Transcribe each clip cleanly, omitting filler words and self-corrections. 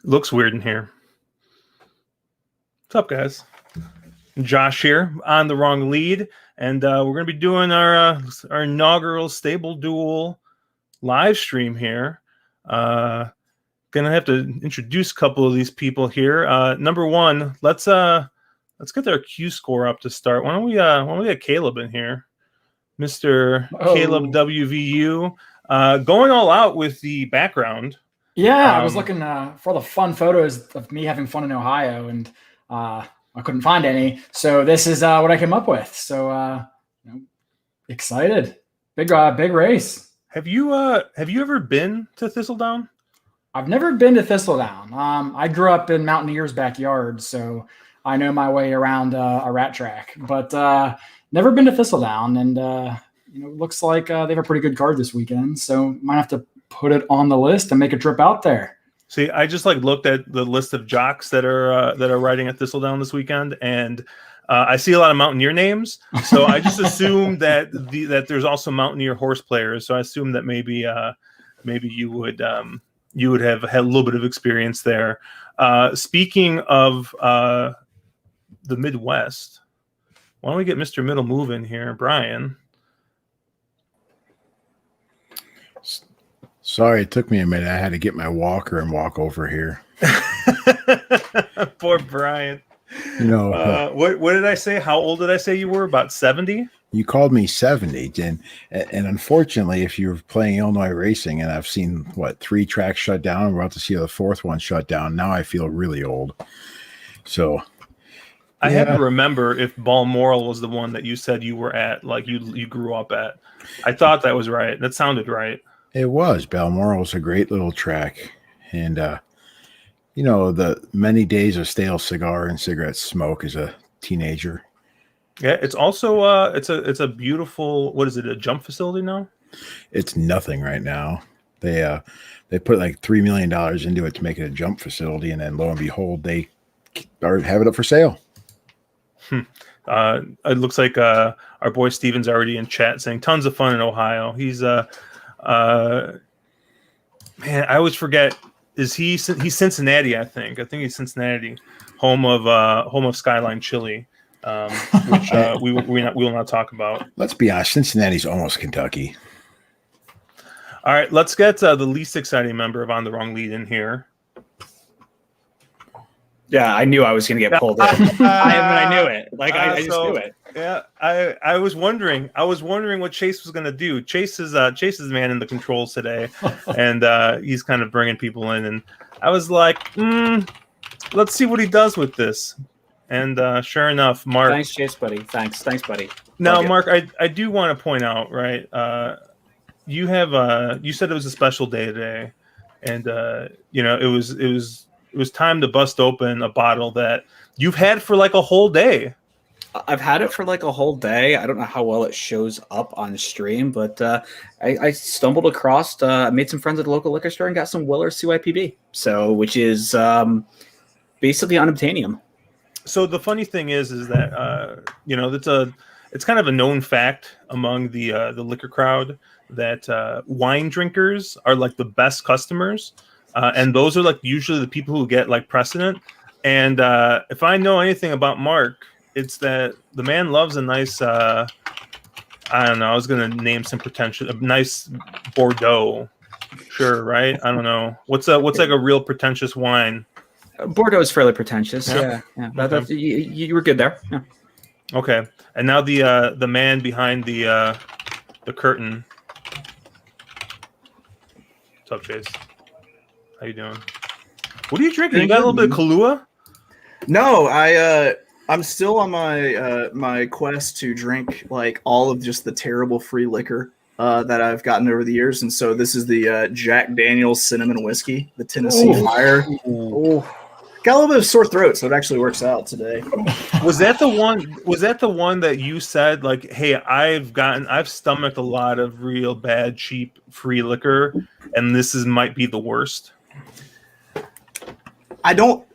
Looks weird in here. What's up, guys? Josh here on the wrong lead, and we're going to be doing our inaugural StableDuel live stream here. Gonna have to introduce a couple of these people here. Number one, let's get their Q score up to start. Why don't we get Caleb in here, Mr. Caleb WVU, going all out with the background. Yeah, I was looking for the fun photos of me having fun in Ohio, and I couldn't find any. So this is what I came up with. So excited, big race. Have you ever been to ThistleDown? I've never been to ThistleDown. I grew up in Mountaineers' backyard, so I know my way around a rat track, but never been to ThistleDown. And looks like they have a pretty good card this weekend, so might have to put it on the list and make a trip out there. See, I just looked at the list of jocks that are riding at ThistleDown this weekend, and I see a lot of Mountaineer names. So I just assumed that there's also Mountaineer horse players. So I assumed that maybe you would have had a little bit of experience there. Speaking of the Midwest, why don't we get Mr. Middle Move in here, Brian? Sorry, it took me a minute. I had to get my walker and walk over here. Poor Brian. What did I say? How old did I say you were? About 70? You called me 70, and unfortunately, if you're playing Illinois racing, and I've seen 3 tracks shut down, we're about to see the 4th one shut down. Now I feel really old. So I had to remember if Balmoral was the one that you said you were at, like you grew up at. I thought that was right. That sounded right. It was. Balmoral is a great little track, and the many days of stale cigar and cigarette smoke as a teenager. Yeah, it's also it's a beautiful, what is it, a jump facility now? It's nothing right now. They put like $3 million into it to make it a jump facility, and then lo and behold, they have it up for sale. It looks like our boy Steven's already in chat saying tons of fun in Ohio. He's man, I always forget. He's Cincinnati? I think he's Cincinnati, home of Skyline Chili, which we will not talk about. Let's be honest, Cincinnati's almost Kentucky. All right, let's get the least exciting member of On the Wrong Lead in here. Yeah, I knew I was going to get pulled in. I knew it. I just knew it. Yeah, I was wondering what Chase was going to do. Chase is the man in the controls today, and he's kind of bringing people in. And I was like, let's see what he does with this. And sure enough, Mark. Thanks, Chase, buddy. Thanks, buddy. Now, Mark, I do want to point out, right? You said it was a special day today, and it was time to bust open a bottle that you've had for like a whole day. I've had it for like a whole day. I don't know how well it shows up on stream, but I stumbled across, made some friends at the local liquor store and got some Weller CYPB. Which is basically unobtainium. So the funny thing is that it's kind of a known fact among the liquor crowd that wine drinkers are like the best customers. And those are like usually the people who get like precedent. And if I know anything about Mark, it's that the man loves a nice, I don't know, I was going to name some pretentious, a nice Bordeaux. Sure, right? I don't know. What's like a real pretentious wine? Bordeaux is fairly pretentious. Yeah. Okay. You were good there. Yeah. Okay. And now the man behind the curtain. What's up, Chase? How you doing? What are you drinking? You got a little bit of Kahlua? No, I'm still on my quest to drink like all of just the terrible free liquor that I've gotten over the years, and so this is the Jack Daniel's Cinnamon Whiskey, the Tennessee Fire. Got a little bit of sore throat, so it actually works out today. Was that the one? Was that the one that you said like, "Hey, I've stomached a lot of real bad, cheap free liquor, and this might be the worst." I don't.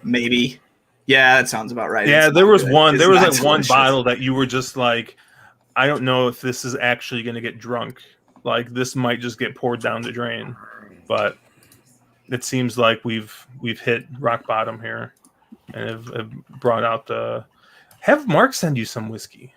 Maybe. Yeah, that sounds about right. Yeah, It's there not was good. one. It's There was not like one delicious. bottle that you were just like, "I don't know if this is actually going to get drunk. Like this might just get poured down the drain." But it seems like we've hit rock bottom here, and have brought out the. Have Mark send you some whiskey.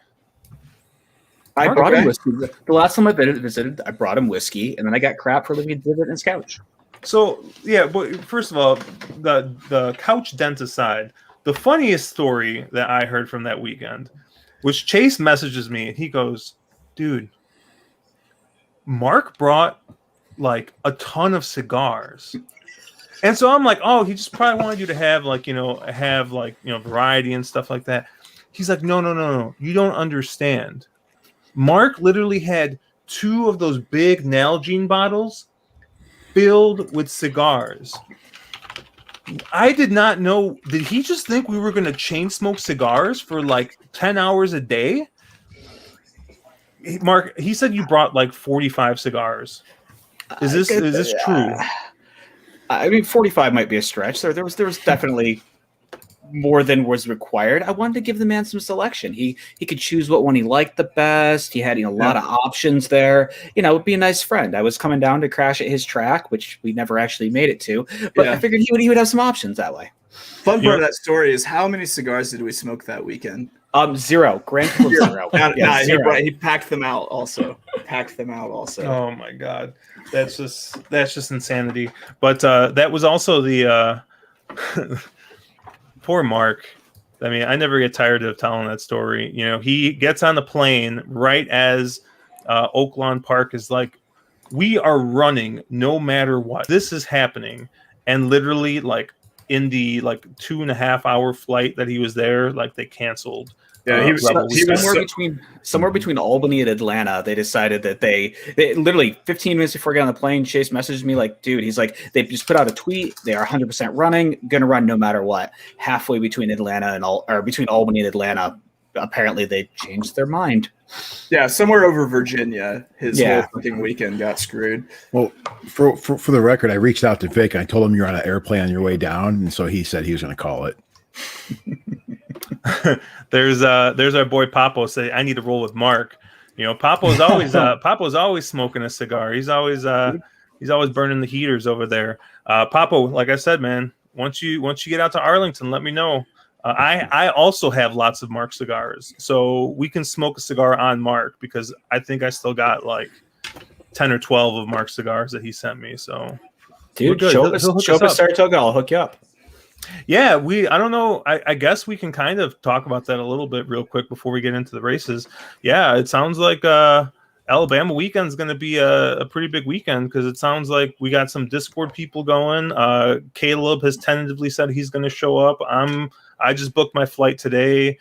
I Mark, brought him okay. whiskey. The last time I visited, I brought him whiskey, and then I got crap for leaving a divot in his couch. So yeah, but first of all, the couch dent aside, the funniest story that I heard from that weekend was Chase messages me and he goes, "Dude, Mark brought like a ton of cigars." And so I'm like, "Oh, he just probably wanted you to have variety and stuff like that." He's like, "No. You don't understand. Mark literally had 2 of those big Nalgene bottles filled with cigars." I did not know. Did he just think we were going to chain smoke cigars for like 10 hours a day? Mark, he said you brought like 45 cigars. Is this true? I mean, 45 might be a stretch. There was definitely more than was required. I wanted to give the man some selection. He could choose what one he liked the best. He had a lot of options there. It'd be a nice friend. I was coming down to crash at his track, which we never actually made it to, but I figured he would have some options that way. Fun part of that story is how many cigars did we smoke that weekend? 0. Grand total of 0. Yeah, 0. He packed them out also. Oh my god, that's just insanity. But that was also the poor Mark. I mean, I never get tired of telling that story. He gets on the plane right as Oaklawn Park is like, "We are running no matter what. This is happening," and literally like in the 2.5 hour flight that he was there, like they canceled. Yeah, he was somewhere between Albany and Atlanta. They decided that they literally 15 minutes before I got on the plane, Chase messaged me like, "Dude," he's like, "they just put out a tweet. They are 100% running, gonna run no matter what." Halfway between between Albany and Atlanta, apparently they changed their mind. Yeah, somewhere over Virginia, his whole fucking weekend got screwed. Well, for the record, I reached out to Vic and I told him you're on an airplane on your way down, and so he said he was going to call it. There's our boy Papo say, "I need to roll with Mark." Papo's always smoking a cigar. He's always burning the heaters over there. Papo, like I said, man, once you get out to Arlington, let me know. I also have lots of Mark cigars, so we can smoke a cigar on Mark because I think I still got like 10 or 12 of Mark's cigars that he sent me. So, dude, show up at Saratoga. I'll hook you up. Yeah, I don't know. I guess we can kind of talk about that a little bit real quick before we get into the races. Yeah, it sounds like Alabama weekend is going to be a pretty big weekend because it sounds like we got some Discord people going. Caleb has tentatively said he's going to show up. I just booked my flight today.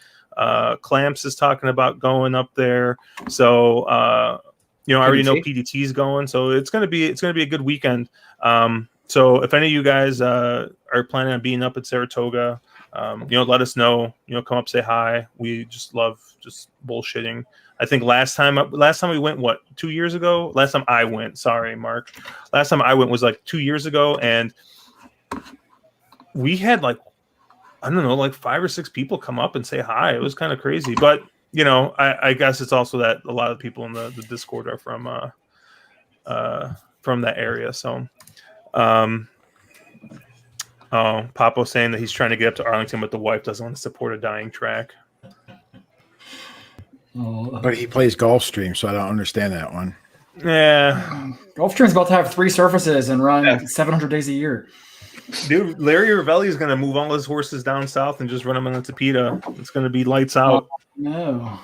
Clamps is talking about going up there. So I already know PDT's going. So it's going to be a good weekend. So if any of you guys are planning on being up at Saratoga, let us know. Come up, say hi. We just love just bullshitting. I think last time we went, 2 years ago? Last time I went, sorry, Mark. Last time I went was like 2 years ago, and we had like 5 or 6 people come up and say hi. It was kind of crazy, but I guess it's also that a lot of people in the Discord are from that area, so. Papo saying that he's trying to get up to Arlington, but the wife doesn't want to support a dying track. But he plays Gulfstream, so I don't understand that one. Yeah, Gulfstream's about to have 3 surfaces and run 700 days a year. Dude, Larry Ravelli is going to move all his horses down south and just run them in the Tapeta. It's going to be lights out. No.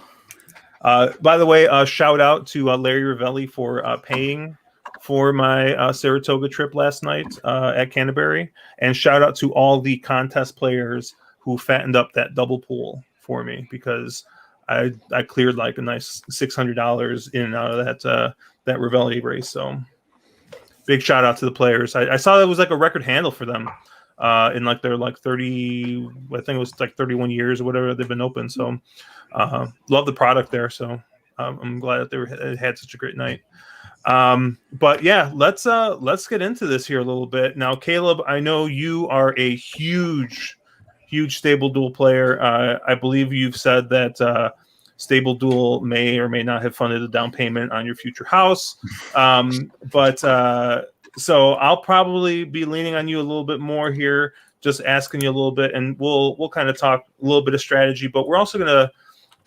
By the way, shout out to Larry Ravelli for paying for my Saratoga trip last night at Canterbury, and shout out to all the contest players who fattened up that double pool for me because I cleared like a nice $600 in and out of that Ravelli race. So big shout out to the players. I saw that was like a record handle for them. in like their 30, I think it was like 31 years or whatever they've been open. So love the product there. So I'm glad that they had such a great night. But yeah, let's get into this here a little bit. Now, Caleb, I know you are a huge StableDuel player. I believe you've said that StableDuel may or may not have funded a down payment on your future house. So I'll probably be leaning on you a little bit more here, just asking you a little bit, and we'll kind of talk a little bit of strategy. But we're also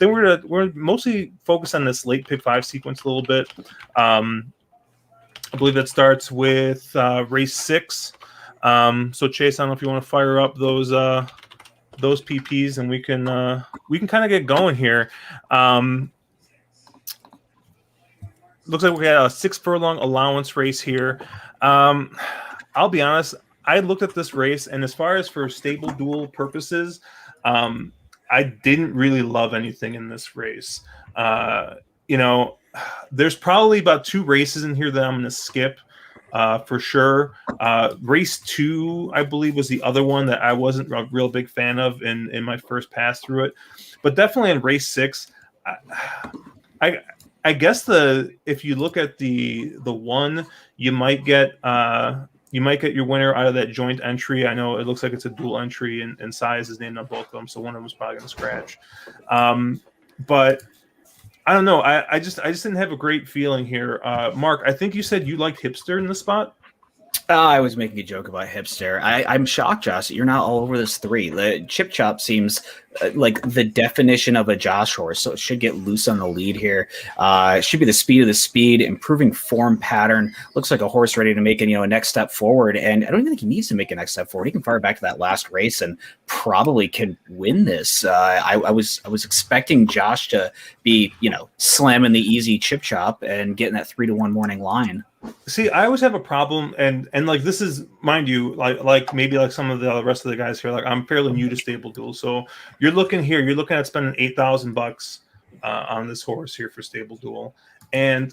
we're mostly focused on this late pick 5 sequence a little bit. I believe that starts with race 6. So Chase, I don't know if you want to fire up those PPs, and we can kind of get going here. Looks like we got a 6 furlong allowance race here. I'll be honest, I looked at this race, and as far as for StableDuel purposes, I didn't really love anything in this race. There's probably about 2 races in here that I'm going to skip for sure. Race 2, I believe, was the other one that I wasn't a real big fan of in my first pass through it. But definitely in race 6, I guess if you look at the 1, you might get your winner out of that joint entry. I know it looks like it's a dual entry, and size is named on both of them, so one of them is probably going to scratch. But I don't know. I just didn't have a great feeling here. Mark, I think you said you liked Hipster in the spot. I was making a joke about Hipster. I'm shocked, Josh, that you're not all over this 3. The Chip Chop seems like the definition of a Josh horse, so it should get loose on the lead here. It should be the speed of the speed, improving form pattern. Looks like a horse ready to make a next step forward, and I don't even think he needs to make a next step forward. He can fire back to that last race and probably can win this. I was expecting Josh to be slamming the easy Chip Chop and getting that 3-1 morning line. See, I always have a problem, and like this is, mind you, like maybe like some of the rest of the guys here, like I'm fairly new to StableDuel, so you're looking at spending $8,000 on this horse here for StableDuel, and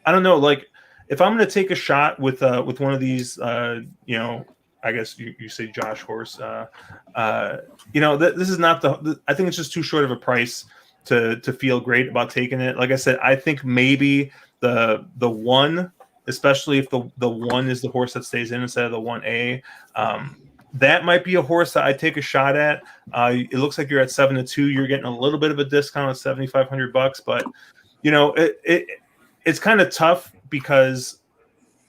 I don't know, like if I'm going to take a shot with one of these, I guess you say Josh horse, this is not I think it's just too short of a price to feel great about taking it. Like I said, I think maybe the 1, especially if the 1 is the horse that stays in instead of the 1A, that might be a horse that I take a shot at. It looks like you're at 7-2. You're getting a little bit of a discount of $7,500, but it's kind of tough because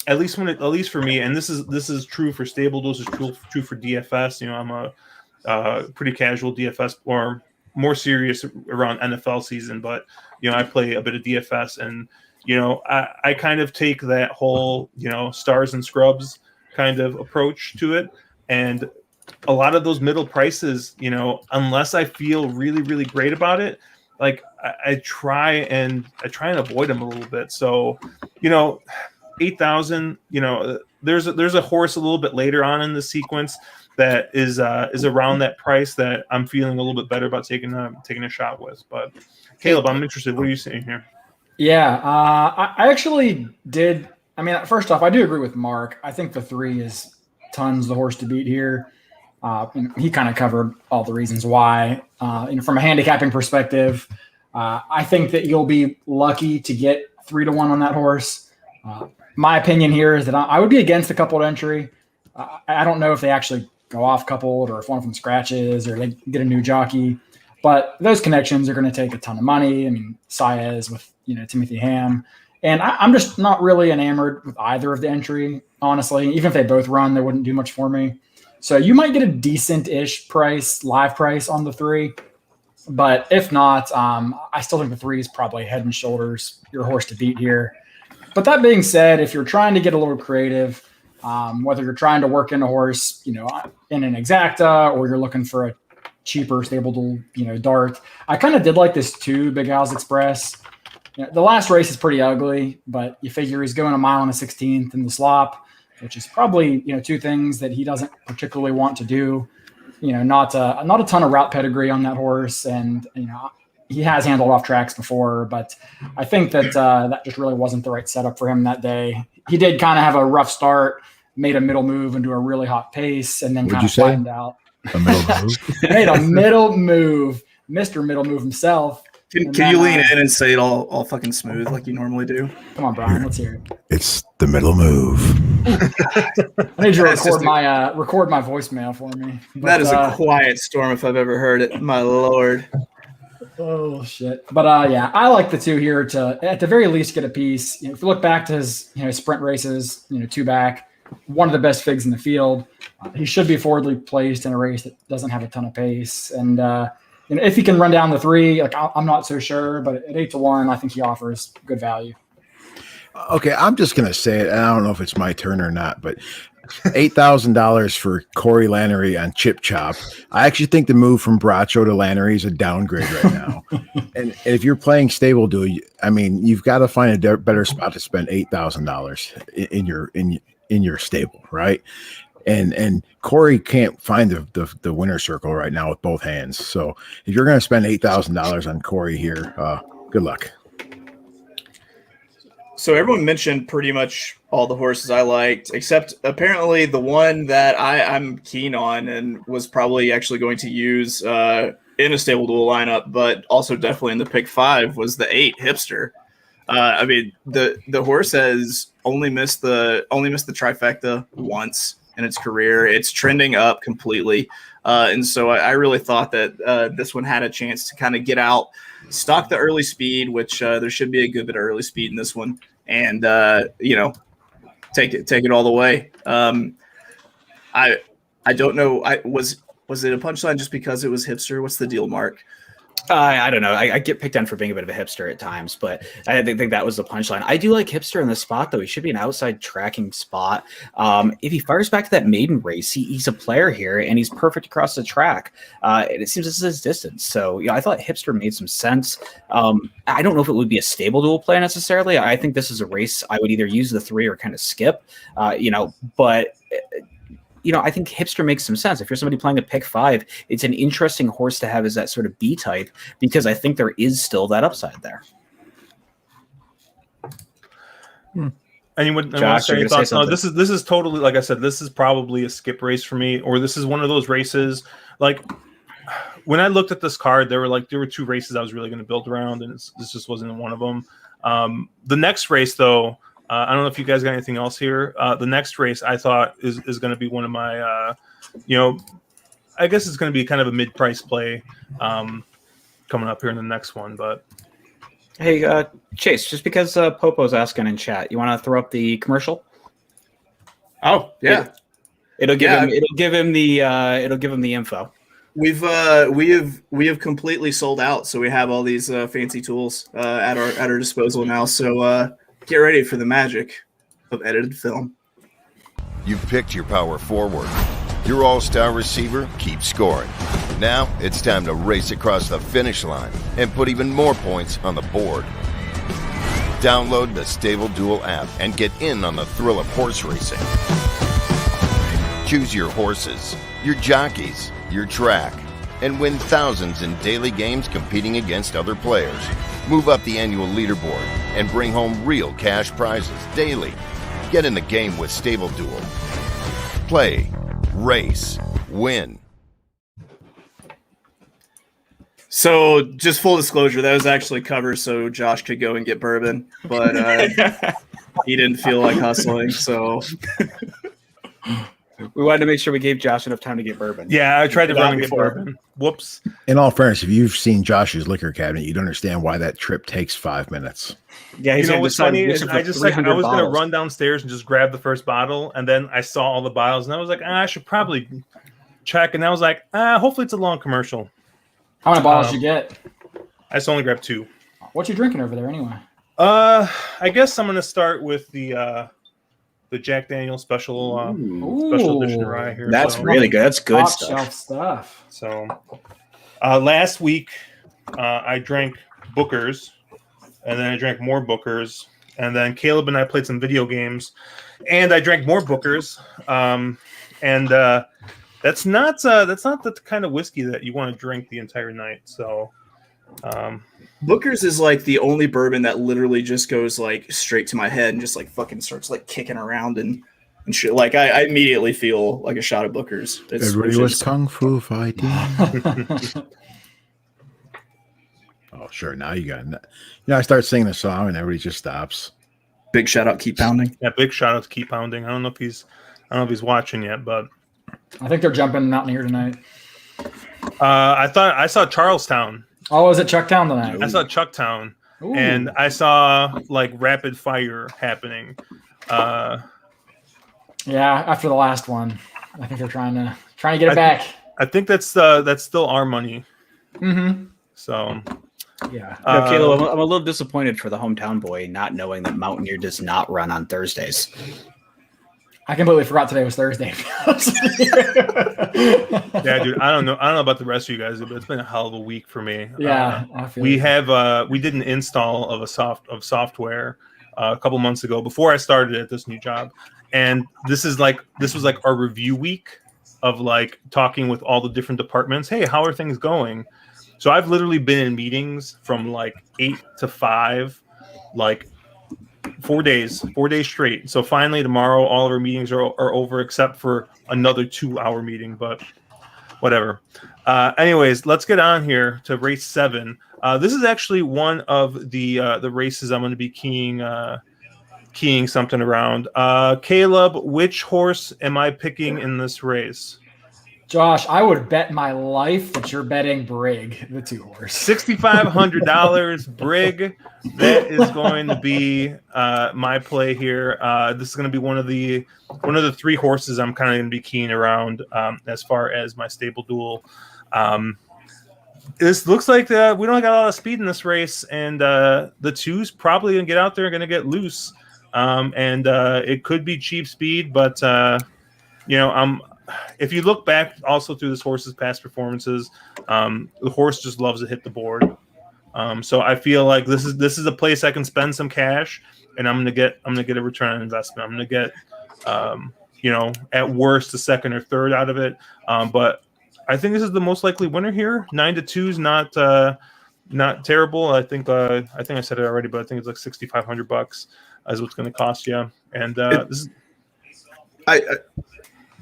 at least for me, and this is true for StableDuel, this is true for DFS. I'm a pretty casual DFS, or more serious around NFL season, but I play a bit of DFS, and I kind of take that whole, stars and scrubs kind of approach to it. And a lot of those middle prices, unless I feel really, really great about it, like I try and avoid them a little bit. So, 8,000, there's a horse a little bit later on in the sequence that is around that price that I'm feeling a little bit better about taking a shot with. But Caleb, I'm interested. What are you saying here? Yeah, I actually did. I mean, first off, I do agree with Mark. I think the 3 is tons the horse to beat here. He kind of covered all the reasons why. From a handicapping perspective, I think that you'll be lucky to get 3-1 on that horse. My opinion here is that I would be against the coupled entry. I don't know if they actually go off coupled or if one of them scratches or they get a new jockey. But those connections are going to take a ton of money. I mean, Saez with Timothy Ham, and I'm just not really enamored with either of the entry. Honestly, even if they both run, they wouldn't do much for me. So you might get a decent-ish live price on the 3, but if not, I still think the 3 is probably head and shoulders your horse to beat here. But that being said, if you're trying to get a little creative, whether you're trying to work in a horse, in an exacta, or you're looking for a cheaper StableDuel, dart. I kind of did like this too, Big Al's Express. The last race is pretty ugly, but you figure he's going a mile and a 16th in the slop, which is probably 2 things that he doesn't particularly want to do. Not a ton of route pedigree on that horse, and he has handled off tracks before, but I think that that just really wasn't the right setup for him that day. He did kind of have a rough start, made a middle move into a really hot pace, and then What'd kind you of say? flattened out. A middle move. Made a middle move, Mr. Middle Move himself. Can you lean in and say it all fucking smooth like you normally do? Come on, Brian, let's hear it. It's the middle move. I need you to record my voicemail for me. That is a quiet storm if I've ever heard it. My lord. Oh shit! But yeah, I like the two here to at the very least get a piece. If you look back to his sprint races, 2 back, one of the best figs in the field. He should be forwardly placed in a race that doesn't have a ton of pace, and if he can run down the 3, like I'm not so sure, but at 8-1, I think he offers good value. Okay, I'm just gonna say it, and I don't know if it's my turn or not, but $8,000 for Corey Lannery on Chip Chop. I actually think the move from Bracho to Lannery is a downgrade right now. And if you're playing StableDuel, I mean, you've got to find a better spot to spend $8,000 in your stable, right? And Corey can't find the winner circle right now with both hands. So if you're going to spend $8,000 on Corey here, good luck. So everyone mentioned pretty much all the horses I liked, except apparently the one that I'm keen on and was probably actually going to use in a StableDuel lineup, but also definitely in the pick 5 was the 8 Hipster. I mean, the horse has only missed the trifecta once in its career. It's trending up completely, and so I really thought that this one had a chance to kind of get out, stock the early speed, which there should be a good bit of early speed in this one, and take it all the way. I don't know. Was it a punchline just because it was Hipster? What's the deal, Mark? I don't know. I get picked on for being a bit of a hipster at times, but I think that was the punchline. I do like Hipster in the spot, though. He should be an outside tracking spot. If he fires back to that maiden race, he's a player here, and he's perfect across the track. And it seems this is his distance. So, I thought Hipster made some sense. I don't know if it would be a StableDuel play necessarily. I think this is a race I would either use the 3 or kind of skip, but I think Hipster makes some sense. If you're somebody playing a pick 5, it's an interesting horse to have as that sort of B type, because I think there is still that upside there. Anyone Josh, say you're any gonna thoughts? say No, something? this is totally, like I said, this is probably a skip race for me, or this is one of those races. Like when I looked at this card, there were 2 races I was really going to build around, and this just wasn't one of them. The next race, though. I don't know if you guys got anything else here. The next race I thought is going to be one of my, I guess it's going to be kind of a mid-price play coming up here in the next one. But Hey, Chase, just because Popo's asking in chat, you want to throw up the commercial? Oh yeah, It'll give him the info. We have completely sold out, so we have all these fancy tools at our disposal now. So get ready for the magic of edited film. You've picked your power forward. Your all-star receiver keeps scoring. Now it's time to race across the finish line and put even more points on the board. Download the StableDuel app and get in on the thrill of horse racing. Choose your horses, your jockeys, your track, and win thousands in daily games competing against other players. Move up the annual leaderboard and bring home real cash prizes daily. Get in the game with StableDuel. Play, race, win. So, just full disclosure, that was actually cover so Josh could go and get bourbon, but he didn't feel like hustling, so... We wanted to make sure we gave Josh enough time to get bourbon. yeah, I tried to run and get bourbon. Whoops. In all fairness, if you've seen Josh's liquor cabinet, you'd understand why that trip takes 5 minutes. Yeah, You know what's funny is I was going to bottles. run downstairs and just grab the first bottle, and then I saw all the bottles, and I was like, I should probably check. And I was like, hopefully it's a long commercial. How many bottles you get? I just only grabbed 2. What you drinking over there anyway? I guess I'm going to start with the Jack Daniel's special edition rye here. That's So- really good. That's good Top stuff. shelf stuff. So last week I drank Booker's, and then I drank more Booker's, and then Caleb and I played some video games, and I drank more Booker's. And that's not the kind of whiskey that you want to drink the entire night. So Booker's is like the only bourbon that literally just goes like straight to my head and just like fucking starts like kicking around and and shit. Like I immediately feel like a shot at Booker's. Everybody was kung fu fighting. Oh, sure. Now you got it. I start singing a song and everybody just stops. Big shout out, Keep Pounding. Yeah, big shout out to Keep Pounding. I don't know if he's watching yet, but I think they're jumping Mountaineer tonight. I saw Charlestown. Oh, is it Chucktown tonight? I saw Chucktown, Ooh. and I saw like rapid fire happening. Yeah, after the last one, I think they're trying to get it back. I think that's still our money. Mm-hmm. So. Yeah. Caleb, I'm a little disappointed for the hometown boy not knowing that Mountaineer does not run on Thursdays. I completely forgot today was Thursday. Yeah, dude. I don't know about the rest of you guys, but it's been a hell of a week for me. Yeah, we did an install of software a couple months ago before I started at this new job, and this was like our review week of like talking with all the different departments. Hey, how are things going? So I've literally been in meetings from like 8 to 5, like 4 days straight. So finally tomorrow, all of our meetings are over except for another 2-hour meeting, but whatever. Anyways, let's get on here to race 7. This is actually one of the races I'm going to be keying something around. Caleb, which horse am I picking in this race? Josh, I would bet my life that you're betting Brig, the 2-horse. $6,500 Brig. That is going to be my play here. This is going to be one of the 3 horses I'm kind of going to be keying around as far as my StableDuel. This looks like we don't got a lot of speed in this race, and the 2's probably going to get out there and going to get loose. And it could be cheap speed, but if you look back also through this horse's past performances, the horse just loves to hit the board. So I feel like this is a place I can spend some cash, and I'm gonna get a return on investment. I'm gonna get at worst a second or third out of it. But I think this is the most likely winner here. 9-2 is not terrible. I think I said it already, but I think it's like $6,500 is what's going to cost you. And this is.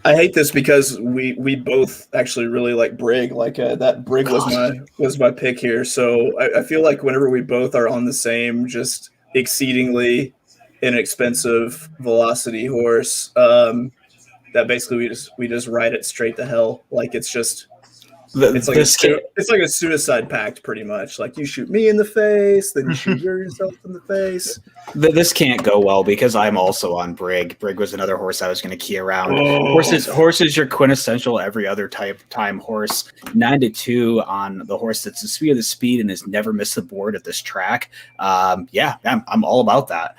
I hate this because we both actually really like Brig. Like that Brig was my pick here. So I feel like whenever we both are on the same, just exceedingly inexpensive velocity horse, that basically we just ride it straight to hell. Like it's just. It's like a suicide pact, pretty much. Like you shoot me in the face, then you shoot yourself in the face. This can't go well because I'm also on Brig. Brig was another horse I was going to key around. Oh. Horse is your quintessential every other time horse. 9-2 on the horse that's the speed of the speed and has never missed the board at this track. I'm all about that.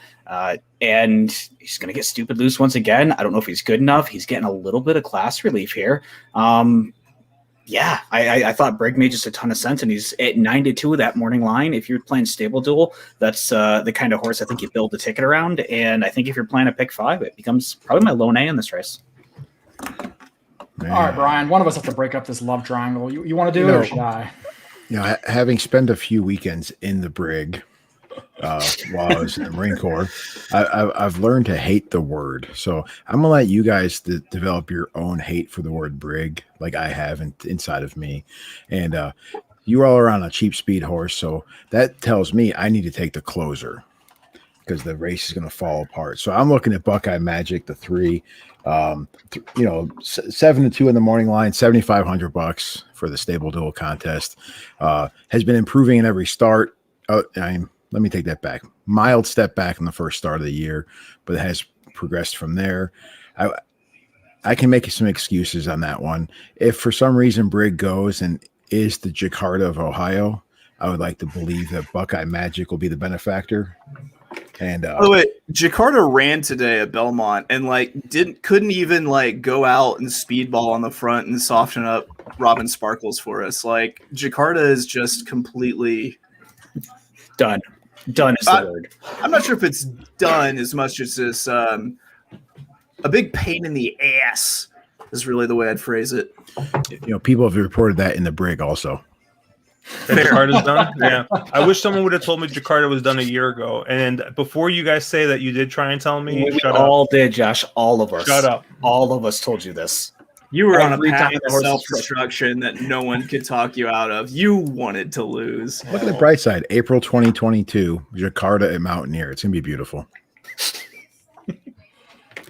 And he's going to get stupid loose once again. I don't know if he's good enough. He's getting a little bit of class relief here. I thought Brig made just a ton of sense, and he's at 9-2 of that morning line. If you're playing StableDuel, that's the kind of horse I think you build the ticket around. And I think if you're playing a pick 5, it becomes probably my lone A in this race. Man. All right, Brian, one of us has to break up this love triangle. You want to do it or should I? Having spent a few weekends in the Brig while I was in the Marine Corps, I've learned to hate the word. So I'm gonna let you guys develop your own hate for the word Brig, like I have inside of me. And you all are on a cheap speed horse, so that tells me I need to take the closer because the race is going to fall apart. So I'm looking at Buckeye Magic, the 3, 7-2 in the morning line, $7,500 for the StableDuel contest. Has been improving in every start. Let me take that back. Mild step back in the first start of the year, but it has progressed from there. I can make some excuses on that one. If for some reason Brig goes and is the Jakarta of Ohio, I would like to believe that Buckeye Magic will be the benefactor. And by the way, Jakarta ran today at Belmont and couldn't even go out and speedball on the front and soften up Robin Sparkles for us. Like Jakarta is just completely done. Done is the word. I'm not sure if it's done as much as this a big pain in the ass is really the way I'd phrase it. People have reported that in the Brig also. That Jakarta's done? Yeah. I wish someone would have told me Jakarta was done a year ago. And before you guys say that you did try and tell me, We shut all up. did, Josh. All of us. Shut up. All of us told you this. You were on a Every path time the of horse is self-destruction that no one could talk you out of. You wanted to lose. Look at the bright side. April 2022, Jakarta at Mountaineer. It's gonna be beautiful.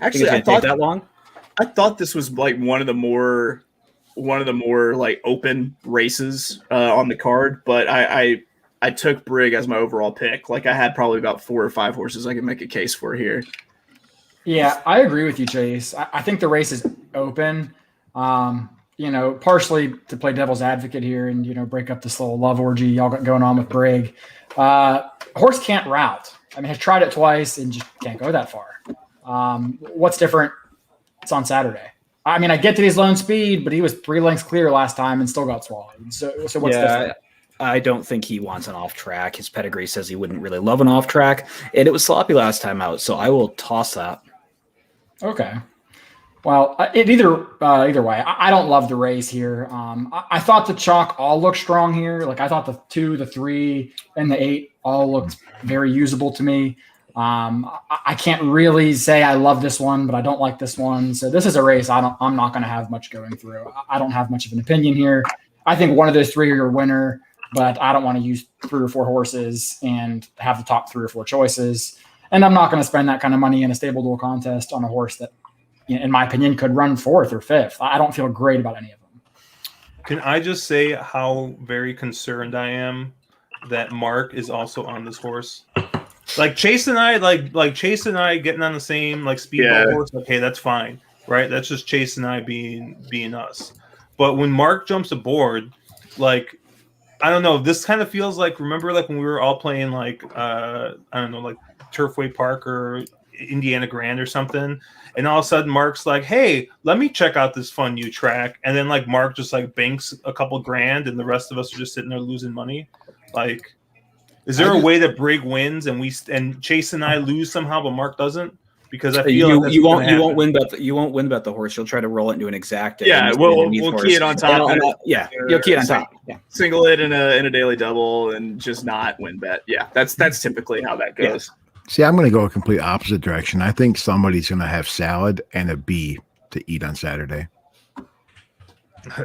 Actually, I thought that long. I thought this was like one of the more like open races on the card, but I took Brig as my overall pick. Like I had probably about 4 or 5 horses I could make a case for here. Yeah, I agree with you, Chase. I think the race is open. Partially to play devil's advocate here and break up this little love orgy y'all got going on with Brig. Horse can't route. I mean, has tried it twice and just can't go that far. What's different? It's on Saturday. I mean, I get that he's lone speed, but he was 3 lengths clear last time and still got swallowed. So what's different? I don't think he wants an off track. His pedigree says he wouldn't really love an off track, and it was sloppy last time out. So I will toss that. Okay. Well, either way, I don't love the race here. I thought the chalk all looked strong here. Like I thought the 2, the 3, and the 8 all looked very usable to me. I can't really say I love this one, but I don't like this one. So this is a race I'm not going to have much going through. I don't have much of an opinion here. I think one of those 3 are your winner, but I don't want to use 3 or 4 horses and have the top 3 or 4 choices. And I'm not going to spend that kind of money in a stable duel contest on a horse that, in my opinion, could run 4th or 5th. I don't feel great about any of them. Can I just say how very concerned I am that Mark is also on this horse? Like Chase and I, like Chase and I getting on the same speedboat horse. Okay, that's fine, right? That's just Chase and I being us. But when Mark jumps aboard, I don't know. This kind of feels like, remember when we were all playing I don't know, Turfway Park or Indiana Grand or something, and all of a sudden Mark's like, hey, let me check out this fun new track, and then Mark just banks a couple grand and the rest of us are just sitting there losing money. Is there a way that Brig wins and Chase and I lose somehow but Mark doesn't? Because I feel you won't win bet the horse. You'll try to roll it into an exact. Yeah, we'll key it on top. You'll key it on top. Yeah, single it in a daily double and just not win bet. Yeah, that's typically how that goes. Yeah. See, I'm going to go a complete opposite direction. I think somebody's going to have salad and a bee to eat on Saturday.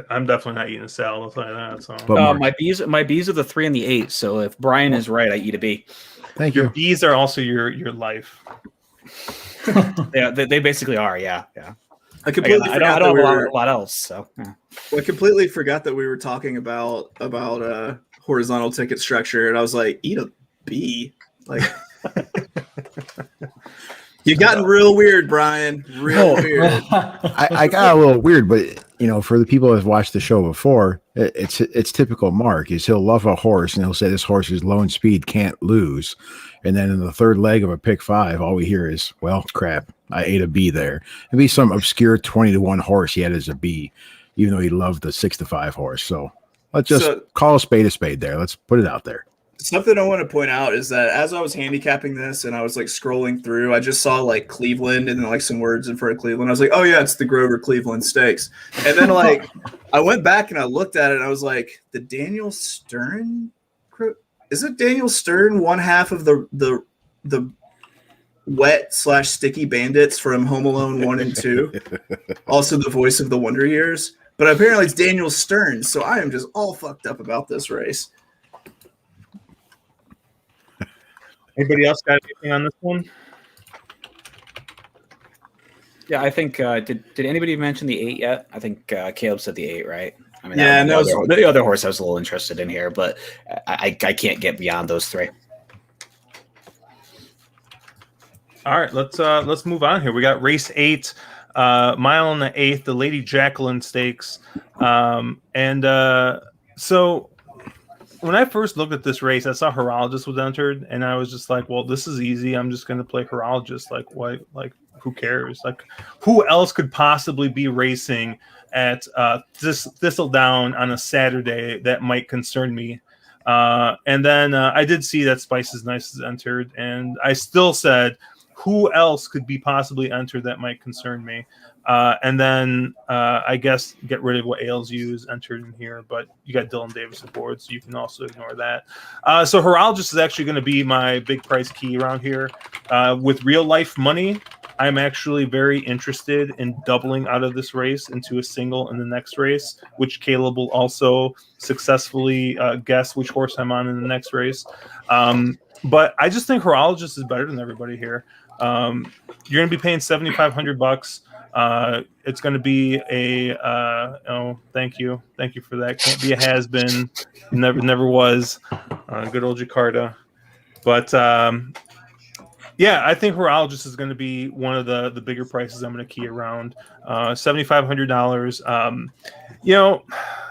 I'm definitely not eating a salad. I'll tell you that. So. But my bees are the 3 and the 8. So if Brian is right, I eat a bee. Thank you. Your bees are also your life. Yeah, they basically are. Yeah. I completely I don't have a lot else. So I completely forgot that we were talking about horizontal ticket structure, and I was like, eat a bee, You gotten real weird, Brian. Real weird. I got a little weird, but for the people that have watched the show before, it's typical Mark is he'll love a horse and he'll say this horse is lone speed, can't lose. And then in the third leg of a pick 5, all we hear is, well, crap, I ate a B there. It'd be some obscure 20-1 horse he had as a B, even though he loved the 6-5 horse. So let's just call a spade there. Let's put it out there. Something I want to point out is that as I was handicapping this and I was scrolling through, I just saw Cleveland and then some words in front of Cleveland. I was like, oh yeah, it's the Grover Cleveland Stakes. And then I went back and I looked at it and I was like, the Daniel Stern, is it Daniel Stern, one half of the wet/sticky bandits from Home Alone 1 and 2, also the voice of the Wonder Years. But apparently it's Daniel Stern, so I am just all fucked up about this race. Anybody else got anything on this one? Yeah, I think did anybody mention the 8 yet? I think Caleb said the 8, right? I mean, yeah, the other horse I was a little interested in here, but I can't get beyond those 3. All right, let's move on here. We got race 8, mile and the 8th, the Lady Jacqueline Stakes, so when I first looked at this race, I saw Horologist was entered, and I was just like, well, this is easy. I'm just going to play Horologist. Who cares? Who else could possibly be racing at Thistledown on a Saturday that might concern me? And then I did see that Spice is Nice is entered, and I still said, who else could be possibly entered that might concern me? And then I guess get rid of what ails you is entered in here, but you got Dylan Davis aboard, so you can also ignore that. So Horologist is actually going to be my big price key around here. With real life money, I'm actually very interested in doubling out of this race into a single in the next race, which Caleb will also successfully guess which horse I'm on in the next race. But I just think Horologist is better than everybody here. You're going to be paying $7,500. It's going to be a thank you for that. Can't be a has been, never was. Good old Jakarta, but yeah, I think Horologist is going to be one of the bigger prices I'm going to key around. $7,500.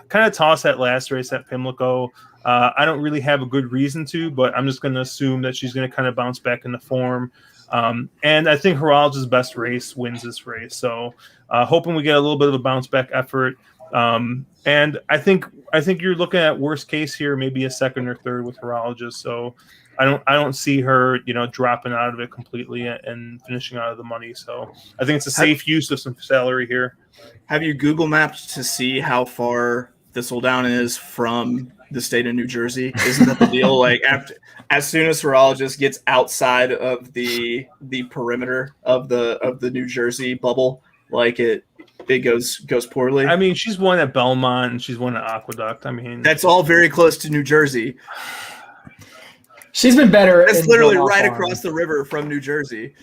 Kind of toss that last race at Pimlico. I don't really have a good reason to, but I'm just going to assume that she's going to kind of bounce back into form. And I think Horologist's best race wins this race. So hoping we get a little bit of a bounce back effort. And I think you're looking at worst case here, maybe a second or third with Horologist. So I don't see her, dropping out of it completely and finishing out of the money. So I think it's a safe use of some salary here. Have you Google mapped to see how far Thistledown is from the state of New Jersey? Isn't that the deal? Like as soon as Horologist gets outside of the perimeter of the New Jersey bubble, like it goes poorly. I mean, she's won at Belmont and she's won at Aqueduct. I mean, that's all very close to New Jersey. She's been better. That's literally right across the river from New Jersey.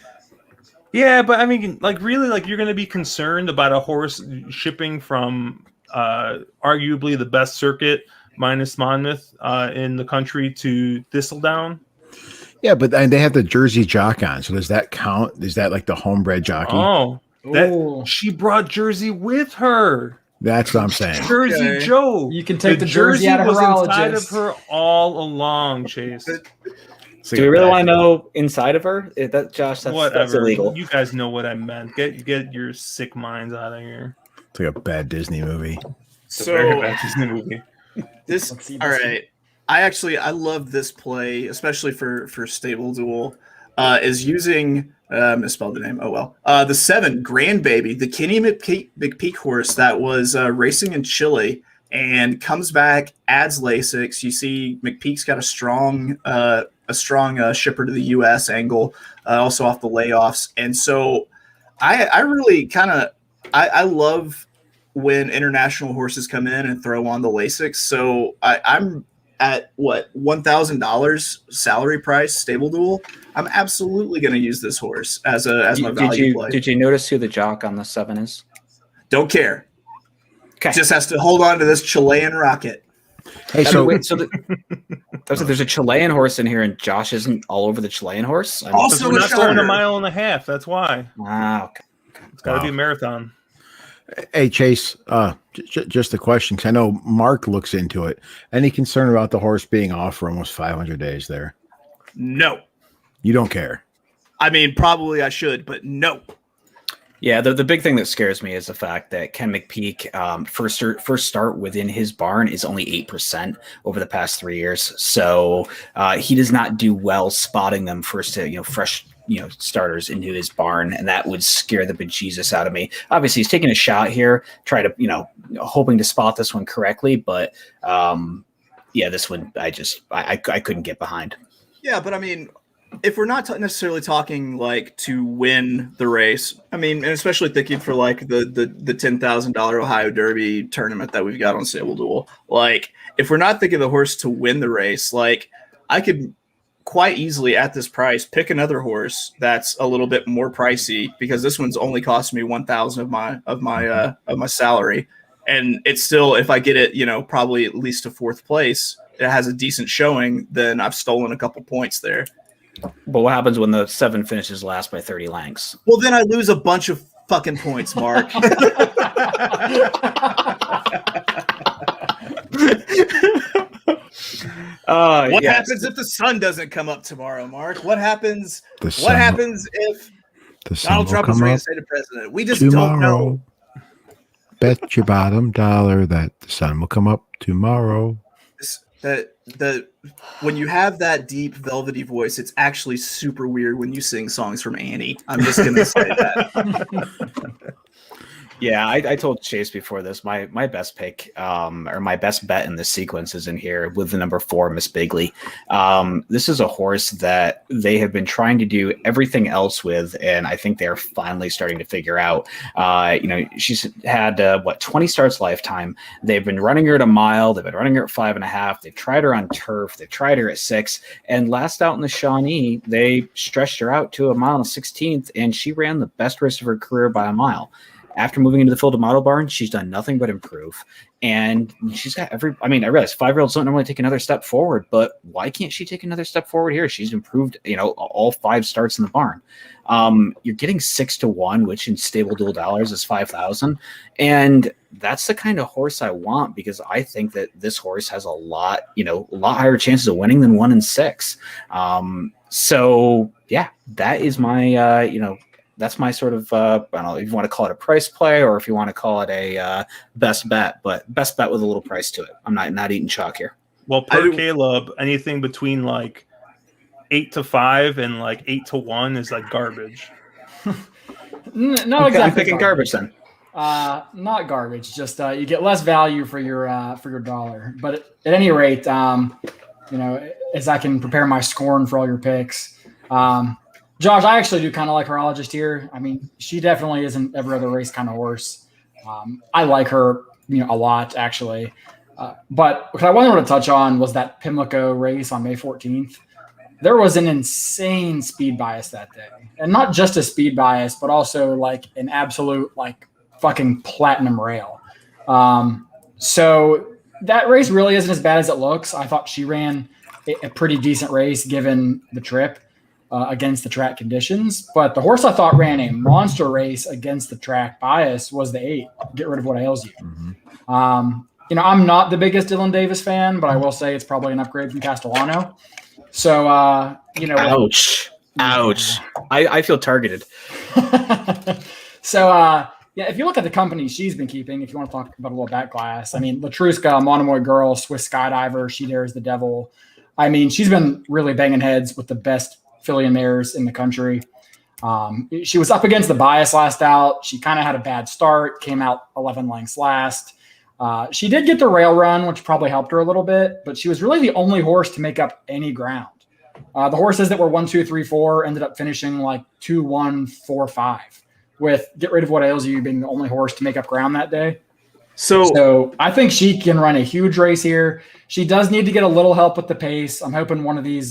Yeah, but I mean, really, you're going to be concerned about a horse shipping from arguably the best circuit minus Monmouth in the country to Thistledown. Yeah, but they have the Jersey jock on, so does that count? Is that like the homebred jockey? Oh, she brought Jersey with her. That's what I'm saying. Jersey Joe. You can take the Jersey out of Horologist. Inside of her all along, Chase. Do we really want to know inside of her? Josh, that's illegal. You guys know what I meant. Get your sick minds out of here. It's like a bad Disney movie. It's a very bad Disney movie. All right. I love this play, especially for StableDuel, is using misspelled the name. Oh well. The 7 Grandbaby, the Kenny McPeak horse that was racing in Chile and comes back, adds Lasix. You see McPeak's got a strong shipper to the U.S. angle, also off the layoffs, and so I really I love when international horses come in and throw on the Lasix. So I'm at $1,000 salary price StableDuel. I'm absolutely going to use this horse as my value play. Did you notice who the jock on the 7 is? Don't care. Okay. Just has to hold on to this Chilean rocket. Hey, there's a Chilean horse in here, and Josh isn't all over the Chilean horse. Also, we're not going a mile and a half. That's why. Okay. It's got to be a marathon. Hey, Chase, just a question, because I know Mark looks into it. Any concern about the horse being off for almost 500 days there? No. You don't care? I mean, probably I should, but no. Yeah, the big thing that scares me is the fact that Ken McPeak, first start within his barn is only 8% over the past 3 years. So he does not do well spotting them first, fresh starters into his barn, and that would scare the bejesus out of me. Obviously, he's taking a shot here, hoping to spot this one correctly, but this one I couldn't get behind. Yeah, but I mean, if we're not necessarily talking to win the race, I mean, and especially thinking for the $10,000 Ohio Derby tournament that we've got on StableDuel, if we're not thinking the horse to win the race, I could quite easily at this price pick another horse that's a little bit more pricey, because this one's only cost me $1,000 of my salary, and it's still, if I get it, probably at least to 4th place, it has a decent showing, then I've stolen a couple points there. But what happens when the 7 finishes last by 30 lengths? Well, then I lose a bunch of fucking points, Mark. What happens if the sun doesn't come up tomorrow, Mark? What happens? What happens if Donald Trump is reinstated president? We just don't know. Bet your bottom dollar that the sun will come up tomorrow. that when you have that deep velvety voice, it's actually super weird when you sing songs from Annie. I'm just gonna say that. Yeah, I told Chase before this, my best pick, or my best bet in this sequence is in here with the number 4, Miss Bigley. This is a horse that they have been trying to do everything else with, and I think they're finally starting to figure out. She's had 20 starts lifetime. They've been running her at a mile. They've been running her at 5.5. They've tried her on turf. They've tried her at 6. And last out in the Shawnee, they stretched her out to a mile and a 16th, and she ran the best race of her career by a mile. After moving into the Field of Model Barn, she's done nothing but improve. And she's got I realize 5-year-olds don't normally take another step forward, but why can't she take another step forward here? She's improved, all 5 starts in the barn. You're getting 6 to 1, which in StableDuel dollars is 5,000. And that's the kind of horse I want, because I think that this horse has a lot higher chances of winning than 1 in 6. So yeah, that is my, that's my sort of, I don't know if you want to call it a price play or if you want to call it a best bet, but best bet with a little price to it. I'm not eating chalk here. Well, Caleb, anything between like 8 to 5 and like 8 to 1 is like garbage. No, I'm exactly. picking garbage then. Not garbage. Just you get less value for your dollar. But at any rate, as I can prepare my scorn for all your picks. Josh, I actually do kind of like horologist here. I mean, she definitely isn't every other race kind of horse. I like her, a lot actually. But what I wanted to touch on was that Pimlico race on May 14th. There was an insane speed bias that day, and not just a speed bias, but also like an absolute like fucking platinum rail. So that race really isn't as bad as it looks. I thought she ran a pretty decent race given the trip. Against the track conditions, but the horse I thought ran a monster race against the track bias was the 8. Get rid of what ails you. Mm-hmm. I'm not the biggest Dylan Davis fan, but I will say it's probably an upgrade from Castellano. So, ouch. I feel targeted. So, if you look at the company she's been keeping, if you want to talk about a little back glass, I mean, Latruska, Monomoy Girl, Swiss Skydiver, She Dares the Devil. I mean, she's been really banging heads with the best filly and mares in the country. She was up against the bias last out. She kind of had a bad start, came out 11 lengths last. She did get the rail run, which probably helped her a little bit, but she was really the only horse to make up any ground. The horses that were 1, 2, 3, 4 ended up finishing like 2, 1, 4, 5, with Get Rid of What Ails You being the only horse to make up ground that day. So I think she can run a huge race here. She does need to get a little help with the pace. I'm hoping one of these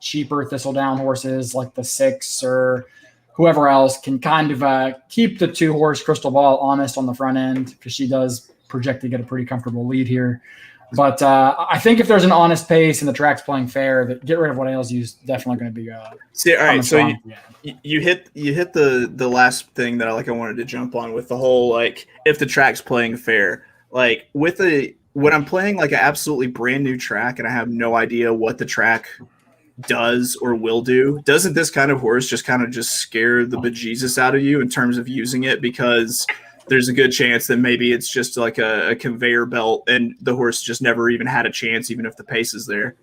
cheaper ThistleDown horses like the 6 or whoever else can kind of keep the 2-horse Crystal Ball honest on the front end, because she does project to get a pretty comfortable lead here. But I think if there's an honest pace and the track's playing fair, that Get Rid of What Ails You is definitely going to be. See, all right. So you hit the last thing that I wanted to jump on with the whole like if the track's playing fair, like when I'm playing like an absolutely brand new track and I have no idea what the track does or will do, doesn't this kind of horse just scare the bejesus out of you in terms of using it, because there's a good chance that maybe it's just like a conveyor belt and the horse just never even had a chance, even if the pace is there?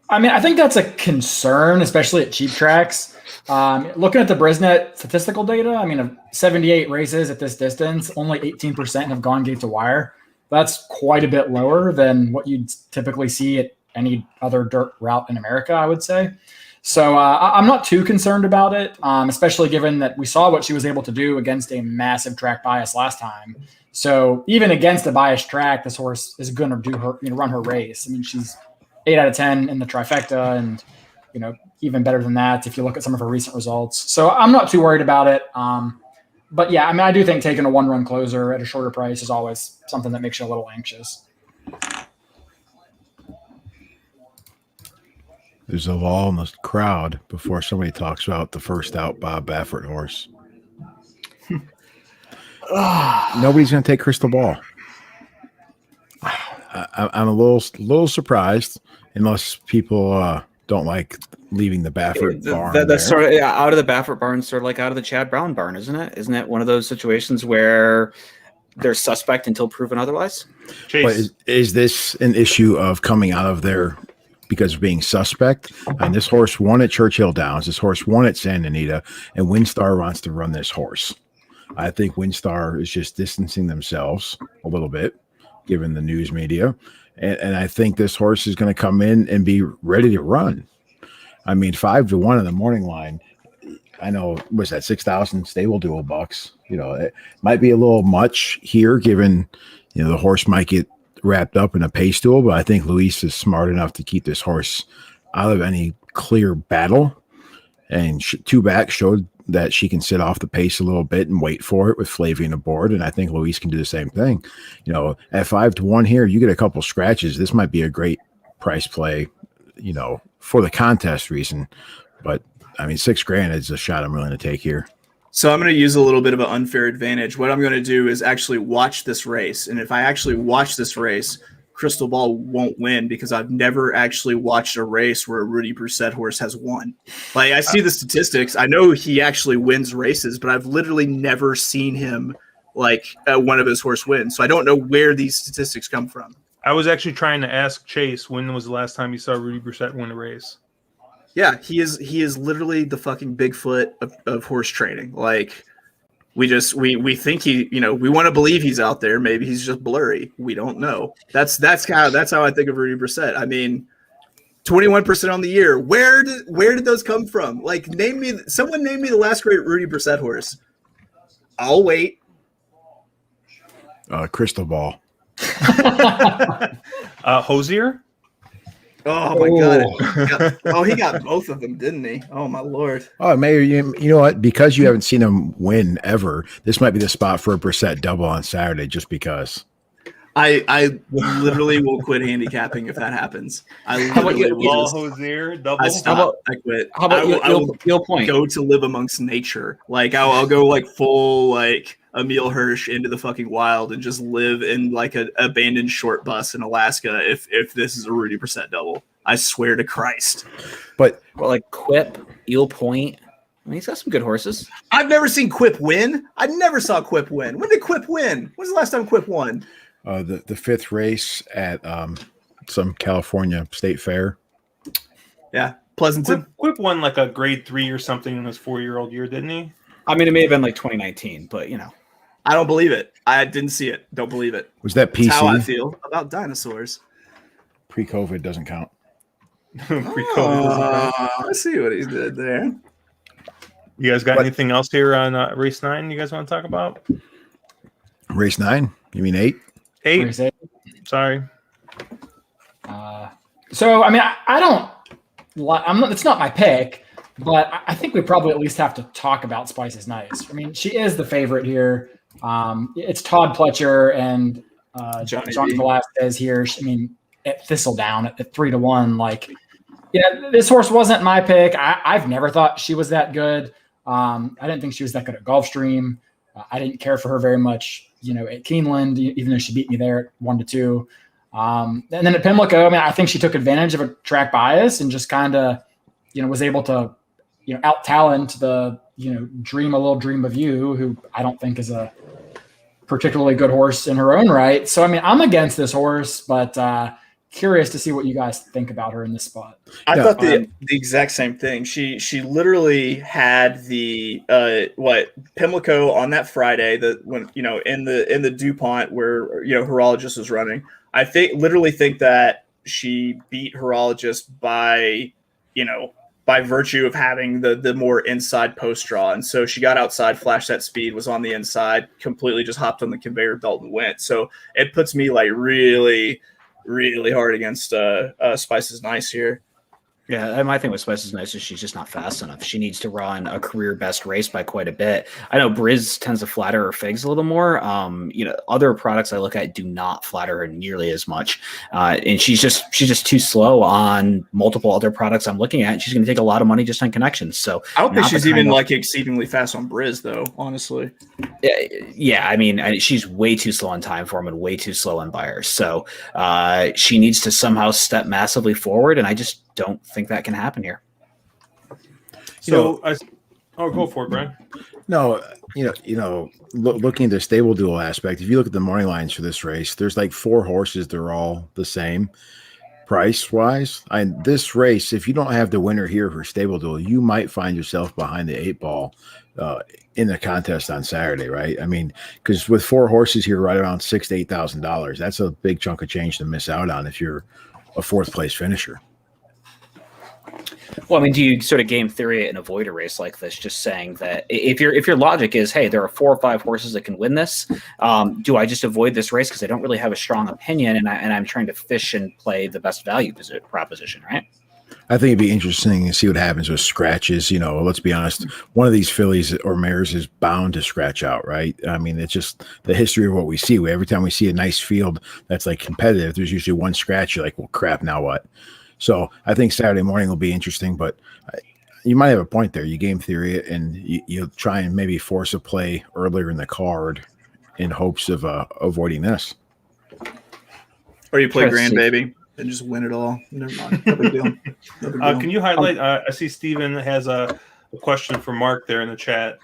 I mean, I think that's a concern, especially at cheap tracks. Looking at the Brisnet statistical data, I mean, of 78 races at this distance, only 18% have gone gate to wire. That's quite a bit lower than what you'd typically see at any other dirt route in America, I would say. So I'm not too concerned about it, especially given that we saw what she was able to do against a massive track bias last time. So even against a biased track, this horse is going to run her race. I mean, she's 8 out of 10 in the trifecta, and even better than that if you look at some of her recent results. So I'm not too worried about it. But yeah, I mean, I do think taking a 1-run closer at a shorter price is always something that makes you a little anxious. There's a lull in the crowd before somebody talks about the first out Bob Baffert horse. Nobody's going to take Crystal Ball. I'm a little surprised, unless people don't like leaving the Baffert barn. That's sort of out of the Baffert barn, sort of like out of the Chad Brown barn, isn't it? Isn't it one of those situations where they're suspect until proven otherwise. Chase. But is this an issue of coming out of there because of being suspect? And this horse won at Churchill Downs. This horse won at Santa Anita, and WinStar wants to run this horse. I think WinStar is just distancing themselves a little bit, given the news media. And I think this horse is going to come in and be ready to run. I mean, 5-1 in the morning line. I know, was that 6,000 StableDuel bucks? You know, it might be a little much here, given, you know, the horse might get wrapped up in a pace duel, but I think Luis is smart enough to keep this horse out of any clear battle. And two back showed that she can sit off the pace a little bit and wait for it with Flavian aboard. And I think Luis can do the same thing. You know, at 5-1 here, you get a couple scratches. This might be a great price play, you know, for the contest reason. But I mean, $6,000 is a shot I'm willing to take here. So I'm going to use a little bit of an unfair advantage. What I'm going to do is actually watch this race. And if I actually watch this race, Crystal Ball won't win because I've never actually watched a race where a Rudy Brissett horse has won. Like, I see the statistics. I know he actually wins races, but I've literally never seen him like one of his horse win. So I don't know where these statistics come from. I was actually trying to ask Chase when was the last time you saw Rudy Brissett win a race. Yeah, he is literally the fucking Bigfoot of horse training. Like, we think he, you know, we want to believe he's out there. Maybe he's just blurry. We don't know. That's how I think of Rudy Brissett. I mean, 21% on the year. Where did those come from? Like, someone name me the last great Rudy Brissett horse. I'll wait. Crystal Ball. Hosier. Oh my God! He got both of them, didn't he? Oh my Lord! Oh, Mayor, you know what? Because you haven't seen him win ever, this might be the spot for a Brissett double on Saturday. Just because. I literally will quit handicapping if that happens. How about you, Hosier double? I stop. I quit. How about you'll point? Go to live amongst nature. Like I'll go like full like Emil Hirsch into the fucking wild and just live in like an abandoned short bus in Alaska if this is a Rudy Brissett double. I swear to Christ. But like Quip, Eel Point. I mean, he's got some good horses. I've never seen Quip win. I never saw Quip win. When did Quip win? When's the last time Quip won? The fifth race at some California state fair. Yeah, Pleasanton. Quip won like a grade 3 or something in his 4-year-old year, didn't he? I mean, it may have been like 2019, but you know. I don't believe it. I didn't see it. Don't believe it. Was that PC? That's how I feel about dinosaurs. Pre-COVID doesn't count. I see what he did there. You guys got anything else here on race 9 you guys want to talk about? Race 9? You mean 8? 8. Race 8. Sorry. So I mean, I don't. It's not my pick, but I think we probably at least have to talk about Spice is Nice. I mean, she is the favorite here. It's Todd Pletcher and Johnny Velasquez here. I mean, at Thistledown at 3-1. Like, yeah, this horse wasn't my pick. I've never thought she was that good. I didn't think she was that good at Gulfstream. I didn't care for her very much, you know, at Keeneland, even though she beat me there at 1-2. And then at Pimlico, I mean, I think she took advantage of a track bias and just kind of, you know, was able to, you know, out-talent the, you know, Dream a Little Dream of You, who I don't think is a particularly good horse in her own right. So, I mean, I'm against this horse, but curious to see what you guys think about her in this spot. I thought the exact same thing. She literally had the Pimlico on that Friday, when you know in the DuPont where you know Horologist was running. I literally think that she beat Horologist by virtue of having the more inside post draw, and so she got outside, flashed that speed, was on the inside, completely just hopped on the conveyor belt and went. So it puts me like really hard against Spice is Nice here. Yeah, my thing with Spice is Nice is she's just not fast enough. She needs to run a career best race by quite a bit. I know Briz tends to flatter her figs a little more. You know, other products I look at do not flatter her nearly as much. And she's just too slow on multiple other products I'm looking at. She's going to take a lot of money just on connections. So I don't think she's even like exceedingly fast on Briz though, honestly. Yeah, I mean, she's way too slow on time for him and way too slow on buyers. So she needs to somehow step massively forward, and I just don't think that can happen here. So, go for it, Brian. No, looking at the stable duel aspect, if you look at the morning lines for this race, there's like 4 horses. They're all the same price wise. This race, if you don't have the winner here for stable duel, you might find yourself behind the 8 ball in the contest on Saturday, right? I mean, because with 4 horses here, right around $6,000 to $8,000, that's a big chunk of change to miss out on if you're a 4th place finisher. Well, I mean, do you sort of game theory it and avoid a race like this? Just saying that if your logic is, hey, there are 4 or 5 horses that can win this, do I just avoid this race because I don't really have a strong opinion and I'm trying to fish and play the best value proposition, right? I think it'd be interesting to see what happens with scratches. Let's be honest, one of these fillies or mares is bound to scratch out, right? I mean, it's just the history of what we see. Every time we see a nice field that's like competitive, there's usually one scratch. You're like, well, crap, now what? So I think Saturday morning will be interesting, but you might have a point there. You game theory it, and you'll try and maybe force a play earlier in the card in hopes of avoiding this. Or you play Grand Baby and just win it all. Never mind. No big deal. No big deal. Can you highlight? I see Steven has a question for Mark there in the chat,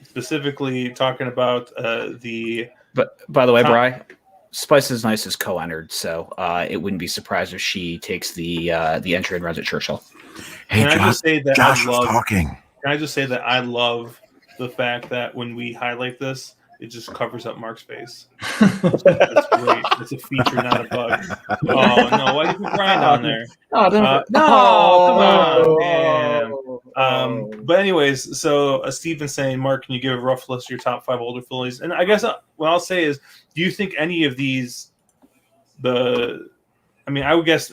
specifically talking about the. But by the way, Bri, Spice is Nice is co-entered, so it wouldn't be surprised if she takes the entry and runs at Churchill. Hey, Can I just say that Josh was talking. Can I just say that I love the fact that when we highlight this, it just covers up Mark's face. That's great. It's a feature, not a bug. Oh no! Why did you put Brian down there? Oh, no! Come on, man. But anyways, so Steven's saying, Mark, can you give a rough list of your top 5 older fillies? And I guess what I'll say is, do you think any of these, I guess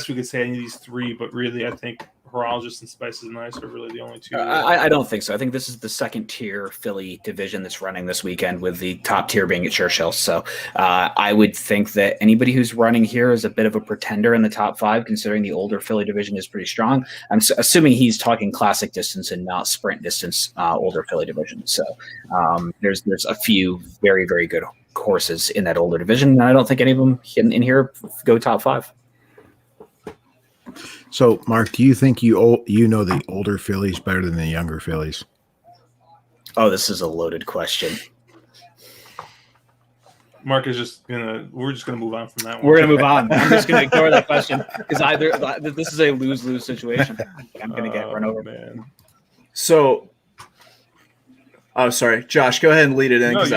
we could say any of these 3, but really, I think Horologist and Spice is Nice are really the only 2. I don't think so. I think this is the 2nd tier filly division that's running this weekend, with the top tier being at Churchill. So I would think that anybody who's running here is a bit of a pretender in the top 5, considering the older filly division is pretty strong. I'm assuming he's talking classic distance and not sprint distance older filly division. So there's a few very, very good horses in that older division, and I don't think any of them in here go top 5. So, Mark, do you think you know the older fillies better than the younger fillies? Oh, this is a loaded question. Mark is we're just gonna move on from that one. We're gonna move on. I'm just gonna ignore that question because this is a lose-lose situation. I'm gonna get run over. Man. So, sorry, Josh, go ahead and lead it in because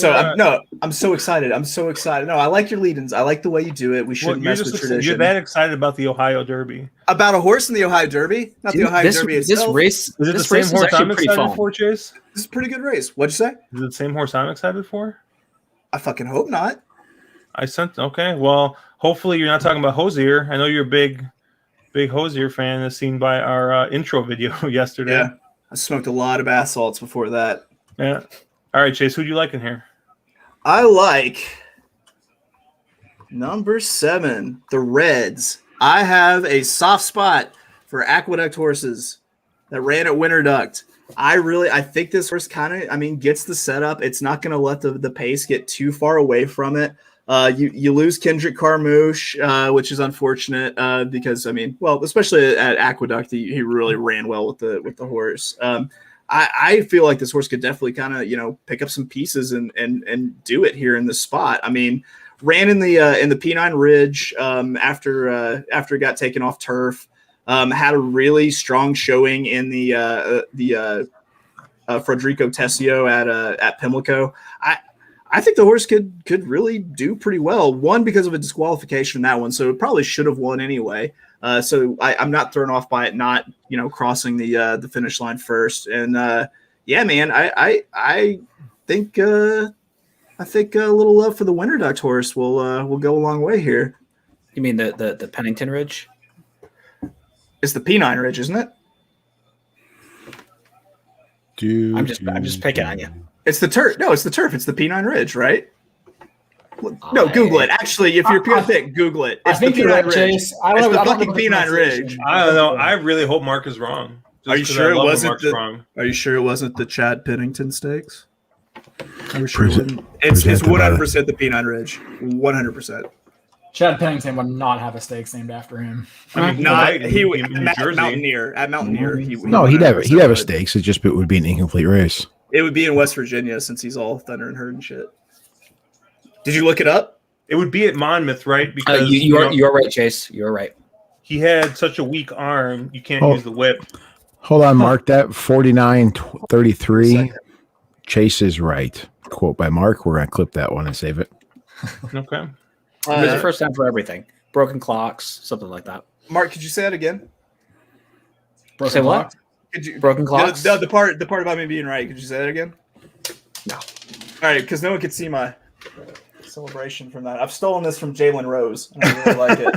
I'm so excited. I'm so excited. No, I like your lead-ins. I like the way you do it. We shouldn't mess with tradition. You're that excited about the Ohio Derby? About a horse in the Ohio Derby, not the Ohio Derby itself. Is it the same horse I'm excited for, Chase? This is a pretty good race. What'd you say? Is it the same horse I'm excited for? I fucking hope not. Okay. Well, hopefully you're not talking about Hosier. I know you're a big Hosier fan, as seen by our intro video yesterday. Yeah. I smoked a lot of bath salts before that. Yeah. All right, Chase, who do you like in here? I like number 7, the Reds. I have a soft spot for Aqueduct horses that ran at Winter Duct. I think this horse gets the setup. It's not going to let the pace get too far away from it. You lose Kendrick Carmouche, which is unfortunate because especially at Aqueduct, he really ran well with the horse. I feel like this horse could definitely kind of pick up some pieces and do it here in the spot. I mean, ran in the P9 Ridge after it got taken off turf. Had a really strong showing in the Federico Tessio at Pimlico. I think the horse could really do pretty well. One, because of a disqualification in that one, so it probably should have won anyway. So I'm not thrown off by it not crossing the finish line first. And man, I think a little love for the Winter Duct horse will go a long way here. You mean the Pennington Ridge? It's the P9 Ridge, isn't it? I'm just picking on you. It's the turf. No, it's the turf. It's the P9 Ridge, right? No, Google it. Actually, if you're pure thick, Google it. It's the P9 Ridge. It's the fucking P9 Ridge. I don't know. I really hope Mark is wrong. Are you sure it wasn't Are you sure it wasn't the Chad Pennington Stakes? I'm sure it wasn't. It's 100% the P9 Ridge. 100%. Chad Pennington would not have a stakes named after him. I mean, he would in New Jersey. At Mountaineer. No, he'd have a stakes. It just would be an incomplete race. It would be in West Virginia since he's all Thunder and Herd and shit. Did you look it up? It would be at Monmouth, right? Because you're right, Chase. You're right. He had such a weak arm, you can't use the whip. Hold on, mark that 49-33. Chase is right. Quote by Mark. We're gonna clip that one and save it. Okay. It's the first time for everything. Broken clocks, something like that. Mark, could you say that again? Say what? Broken clocks? The part about me being right. Could you say that again? No. All right, because no one could see my celebration from that. I've stolen this from Jalen Rose, and I really like it.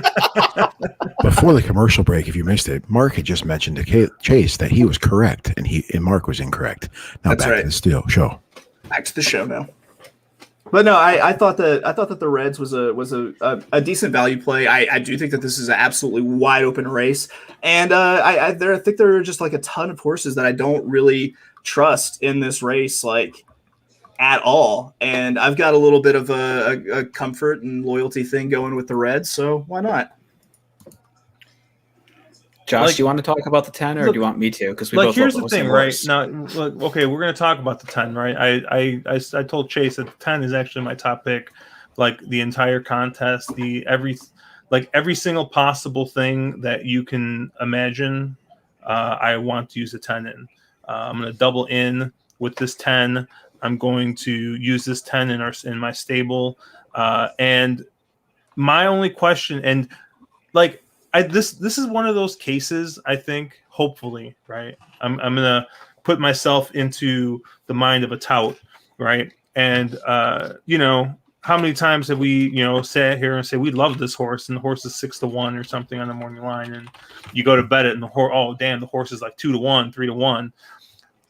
Before the commercial break, if you missed it, Mark had just mentioned to Chase that he was correct and Mark was incorrect. Now That's back right. to the show. Back to the show now. But no, I thought that the Reds was a decent value play. I do think that this is an absolutely wide open race, and I think there are just like a ton of horses that I don't really trust in this race, like at all. And I've got a little bit of a comfort and loyalty thing going with the Reds, so why not? Josh, do you want to talk about the 10 or do you want me to? Because we both here's love the thing, right? Now, look, okay, we're going to talk about the 10, right? I told Chase that the 10 is actually my top pick, like the entire contest, every single possible thing that you can imagine. I want to use a 10 in. I'm going to double in with this 10. I'm going to use this 10 in my stable, and my only question, and like. This is one of those cases, I think, hopefully, right? I'm gonna put myself into the mind of a tout, right? And how many times have we, sat here and say we love this horse, and the horse is 6-1 or something on the morning line, and you go to bet it, and the horse is like 2-1, 3-1.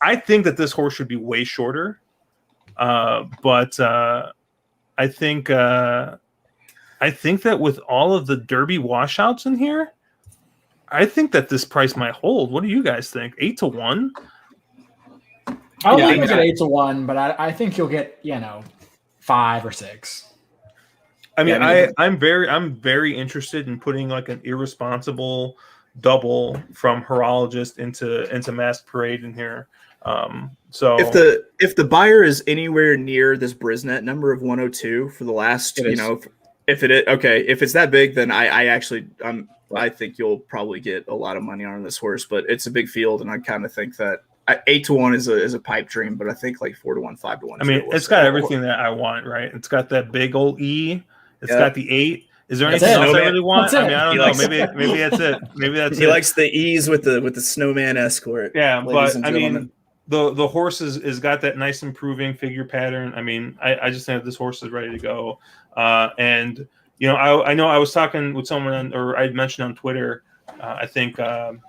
I think that this horse should be way shorter, but I think that with all of the Derby washouts in here, I think that this price might hold. What do you guys think? 8-1? I don't think you'll get 8-1, but I think you'll get 5 or 6. I mean, I'm very interested in putting like an irresponsible double from Horologist into Masked Parade in here. So if the buyer is anywhere near this Brisnet number of 102 for the last, if it's that big, then I think you'll probably get a lot of money on this horse, but it's a big field, and I kind of think that 8-1 is a pipe dream, but I think like 4-1, 5-1. I mean, it's got everything that I want, right? It's got that big old E. It's got the 8. Is there anything else I really want? I mean, I don't know. Maybe that's it. Maybe that's it. He likes the E's with the snowman escort. Yeah, but I mean, the horse is got that nice improving figure pattern. I mean, I just think that this horse is ready to go. And I know I was talking with someone, or I mentioned on Twitter, I think John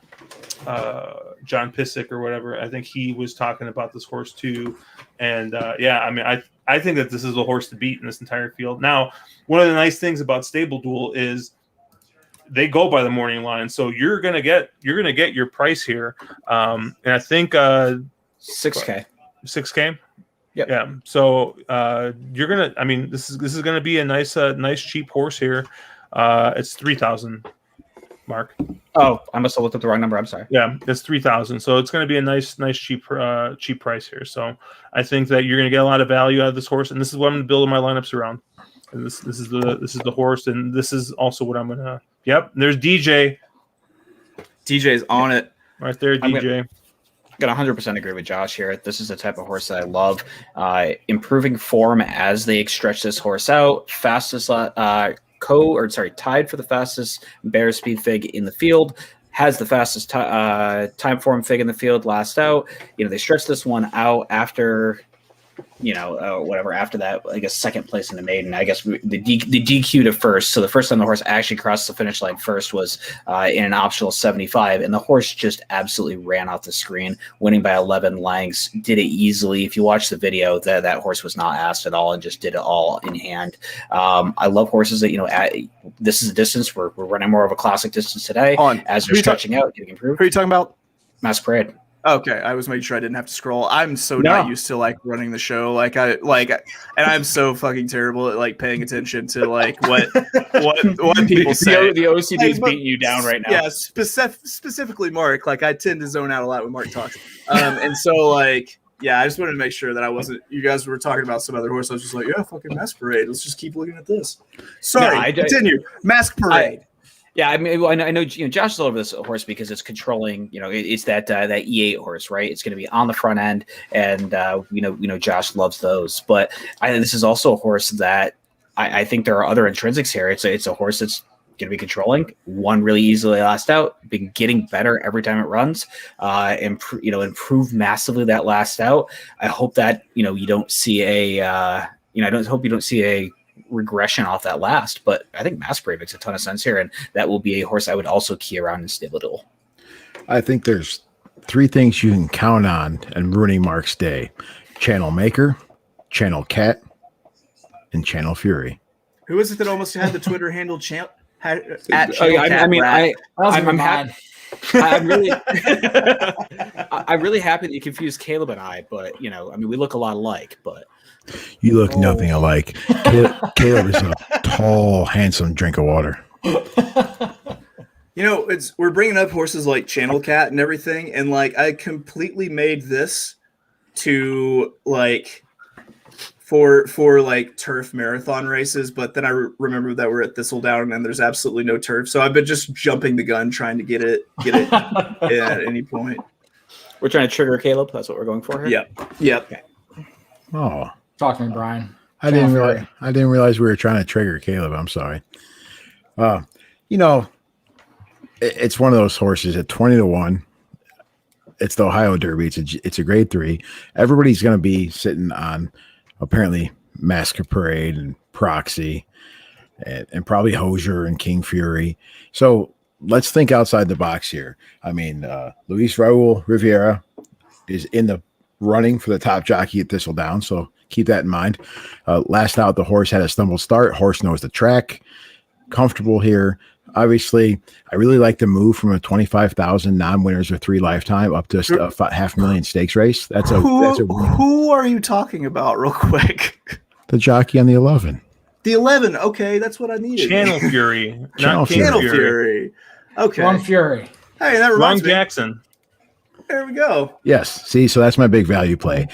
Pissick or whatever. I think he was talking about this horse too. And I mean, I think that this is a horse to beat in this entire field. Now, one of the nice things about StableDuel is they go by the morning line, so you're gonna get your price here. And I think 6K. 6K. Yep. Yeah. So you're gonna. I mean, this is gonna be a nice cheap horse here. It's 3,000. Mark. Oh, I must have looked at the wrong number. I'm sorry. Yeah, it's 3,000. So it's gonna be a nice cheap price here. So I think that you're gonna get a lot of value out of this horse, and this is what I'm gonna build my lineups around. And this is the horse, and this is also what I'm gonna. Yep. There's DJ. DJ's on it Right there, DJ. I'm going to 100% agree with Josh here. This is the type of horse that I love. Improving form as they stretch this horse out. Fastest tied for the fastest bear speed fig in the field. Has the fastest time form fig in the field last out. They stretch this one out after after that, I guess second place in the maiden. I guess the DQ to first. So the first time the horse actually crossed the finish line first was in an optional 75, and the horse just absolutely ran off the screen, winning by 11 lengths. Did it easily. If you watch the video, that horse was not asked at all and just did it all in hand. I love horses that this is a distance. We're running more of a classic distance today as they're stretching out, getting improved. Who are you talking about? Masked Parade. Okay, I was making sure I didn't have to scroll. I'm so not used to like running the show. And I'm so fucking terrible at like paying attention to like what people say. The OCD is Like, but- beating you down right now. Yeah, specifically Mark. Like I tend to zone out a lot when Mark talks, and so like yeah, I just wanted to make sure that I wasn't. You guys were talking about some other horse. I was just like, yeah, fucking Masquerade. Let's just keep looking at this. Sorry, continue. Masquerade. Yeah, I mean, I know Josh is all over this horse because it's controlling. It's that E8 horse, right? It's going to be on the front end, and Josh loves those. But this is also a horse that I think there are other intrinsics here. It's a horse that's going to be controlling. Won really easily last out. Been getting better every time it runs. Improved massively that last out. I hope that you don't see a. Hope you don't see a regression off that last, but I think Masquerade makes a ton of sense here, and that will be a horse I would also key around in StableDuel. I think there's 3 things you can count on and ruining Mark's day: Channel Maker, Channel Cat, and Channel Fury. Who is it that almost had the Twitter handle at Channel I'm happy. I'm really, I'm really happy that you confused Caleb and I, but we look a lot alike, but. You look nothing alike. Caleb is a tall, handsome drink of water. We're bringing up horses like Channel Cat and everything, and like I completely made this to like for like turf marathon races, but then I remember that we're at Thistledown and there's absolutely no turf, so I've been just jumping the gun trying to get it at any point. We're trying to trigger Caleb. That's what we're going for here. Yep. Okay. Oh. Talk to me, Brian. I didn't realize we were trying to trigger Caleb. I'm sorry. It's one of those horses at 20-1. It's the Ohio Derby. It's a grade 3. Everybody's going to be sitting on apparently Masquerade and Proxy and probably Hosier and King Fury. So let's think outside the box here. I mean, Luis Raul Rivera is in the running for the top jockey at Thistledown, so keep that in mind. Last out, the horse had a stumble start. Horse knows the track. Comfortable here. Obviously, I really like the move from a 25,000 non-winners or 3 lifetime up to a $500,000 stakes race. That's a who are you talking about, real quick? The jockey on the 11. The 11. Okay, that's what I needed. Channel Fury, Channel Fury. Okay. Wrong Fury. Hey, that reminds me. Jackson. There we go. Yes. See, so that's my big value play.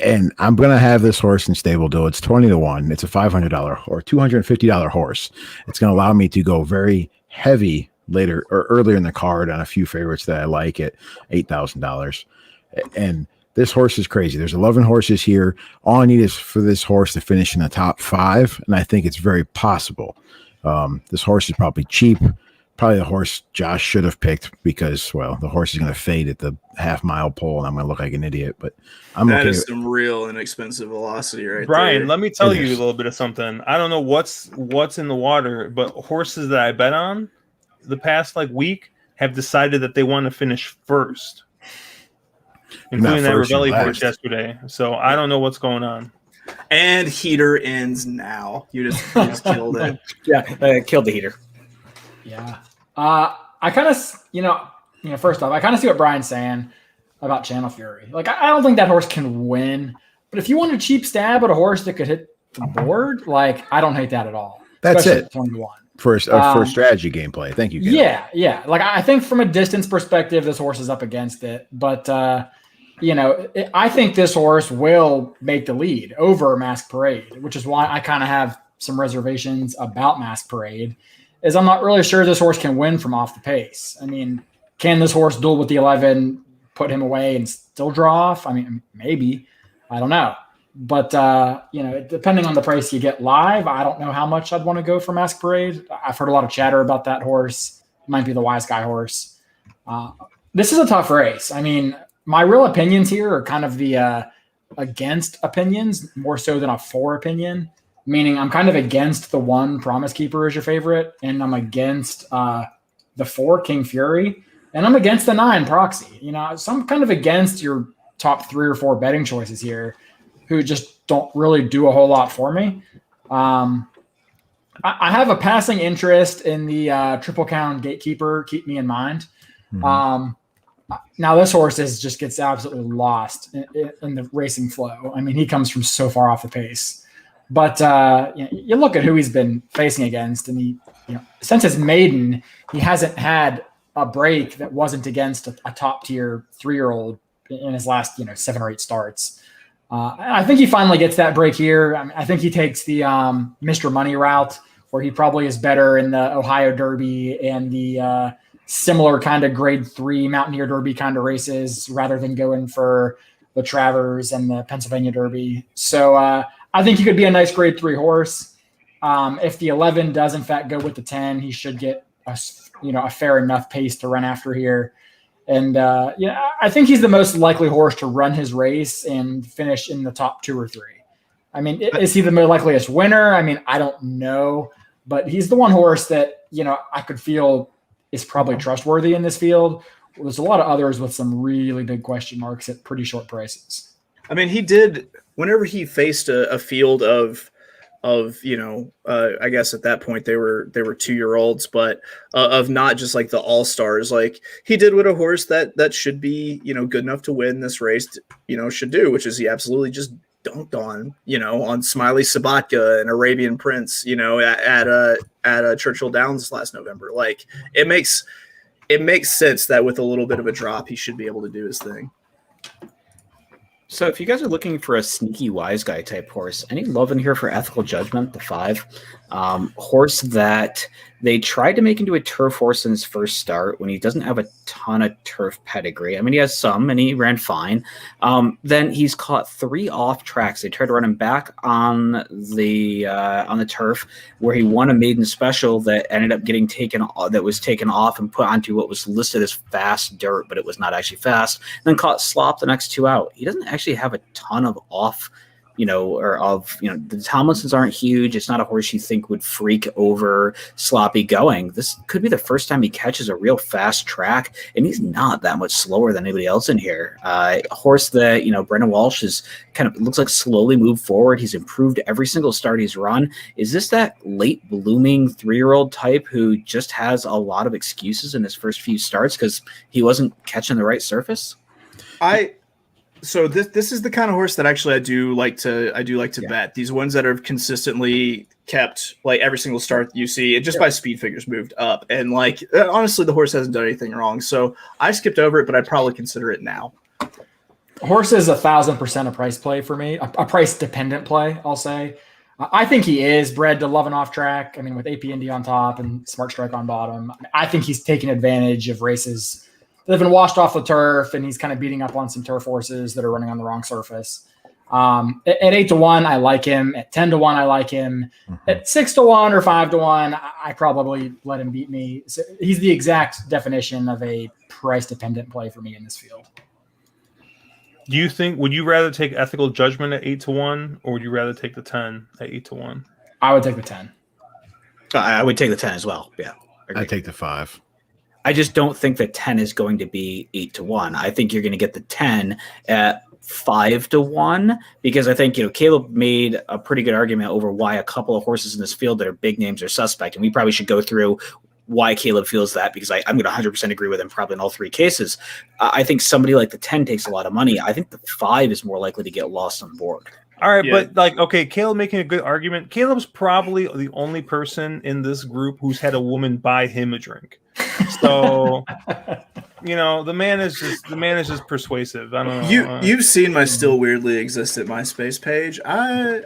And I'm going to have this horse in StableDuel. It's 20-1. It's a $500 or $250 horse. It's going to allow me to go very heavy later or earlier in the card on a few favorites that I like at $8,000. And this horse is crazy. There's 11 horses here. All I need is for this horse to finish in the top 5. And I think it's very possible. This horse is probably cheap. Probably the horse Josh should have picked because, well, the horse is going to fade at the half-mile pole, and I'm going to look like an idiot. But that is some real inexpensive velocity, right, Brian, there. let me tell you a little bit of something. I don't know what's in the water, but horses that I bet on the past week have decided that they want to finish first, including that Ravelli horse yesterday. So I don't know what's going on. And heater ends now. You just killed it. Yeah, killed the heater. Yeah. I kind of, first off, I kind of see what Brian's saying about Channel Fury. Like, I don't think that horse can win, but if you want a cheap stab at a horse that could hit the board, I don't hate that at all. That's it. 21. For strategy gameplay. Thank you, Caleb. Yeah. Like, I think from a distance perspective, this horse is up against it, but, I think this horse will make the lead over Masquerade, which is why I kind of have some reservations about Masquerade. Is I'm not really sure this horse can win from off the pace. I mean, can this horse duel with the 11, put him away and still draw off? I mean, maybe. I don't know. But, depending on the price you get live, I don't know how much I'd want to go for Masquerade. I've heard a lot of chatter about that horse. It might be the wise guy horse. This is a tough race. I mean, my real opinions here are kind of the against opinions, more so than a for opinion. Meaning I'm kind of against the 1 Promise Keeper as your favorite, and I'm against the 4 King Fury, and I'm against the 9 Proxy. So I'm kind of against your top 3 or 4 betting choices here who just don't really do a whole lot for me. I have a passing interest in the Triple Crown Gatekeeper. Keep me in mind. Mm-hmm. Now this horse just gets absolutely lost in the racing flow. I mean, he comes from so far off the pace. But you look at who he's been facing against, and since his maiden, he hasn't had a break that wasn't against a top tier 3-year-old in his last 7 or 8 starts. I think he finally gets that break here. I think he takes the Mr. Money route, where he probably is better in the Ohio Derby and the similar kind of grade 3 Mountaineer Derby kind of races, rather than going for the Travers and the Pennsylvania Derby. So I think he could be a nice grade 3 horse. If the 11 does in fact go with the 10, he should get a fair enough pace to run after here. And I think he's the most likely horse to run his race and finish in the top 2 or 3. I mean, is he the most likeliest winner? I mean, I don't know, but he's the one horse that I could feel is probably trustworthy in this field. There's a lot of others with some really big question marks at pretty short prices. I mean, he did whenever he faced a field of I guess at that point they were 2-year-olds, but of not just like the all-stars. Like, he did what a horse that should be good enough to win this race should do, which is he absolutely just dunked on Smiley Sabatka and Arabian Prince at Churchill Downs last November. Like, it makes sense that with a little bit of a drop he should be able to do his thing. So if you guys are looking for a sneaky wise guy type horse, any love in here for Ethical Judgment, the 5? Horse that they tried to make into a turf horse in his first start when he doesn't have a ton of turf pedigree. I mean, he has some, and he ran fine. Then he's caught 3 off tracks. They tried to run him back on the turf, where he won a maiden special that ended up getting taken off and put onto what was listed as fast dirt, but it was not actually fast. And then caught slop the next 2 out. He doesn't actually have a ton of off. The Tomlinsons aren't huge. It's not a horse you think would freak over sloppy going. This could be the first time he catches a real fast track, and he's not that much slower than anybody else in here. A horse that, Brendan Walsh is looks like slowly moved forward. He's improved every single start he's run. Is this that late blooming 3-year-old type who just has a lot of excuses in his first few starts because he wasn't catching the right surface? So this is the kind of horse that actually I do like to bet. These ones that are consistently kept, like, every single start that you see, it just by speed figures moved up. And honestly, the horse hasn't done anything wrong. So I skipped over it, but I'd probably consider it now. Horse is 1,000% a price play for me, a price dependent play, I'll say. I think he is bred to love an off track. I mean, with AP Indy on top and Smart Strike on bottom, I think he's taking advantage of races that have been washed off the turf, and he's kind of beating up on some turf horses that are running on the wrong surface. At 8-1, I like him. At 10-1, I like him. At 6-1 or 5-1, I probably let him beat me. So he's the exact definition of a price-dependent play for me in this field. Would you rather take Ethical Judgment at 8-1, or would you rather take the 10 at 8-1? I would take the 10. I would take the 10 as well. Yeah, I'd take the 5. I just don't think that 10 is going to be 8-1. I think you're going to get the 10 at 5-1, because I think, Caleb made a pretty good argument over why a couple of horses in this field that are big names are suspect. And we probably should go through why Caleb feels that, because I'm going to 100% agree with him probably in all 3 cases. I think somebody like the 10 takes a lot of money. I think the 5 is more likely to get lost on board. All right, yeah. But Caleb making a good argument. Caleb's probably the only person in this group who's had a woman buy him a drink. So, the man is just persuasive. I don't know. You've seen my Still Weirdly Exist at MySpace page. I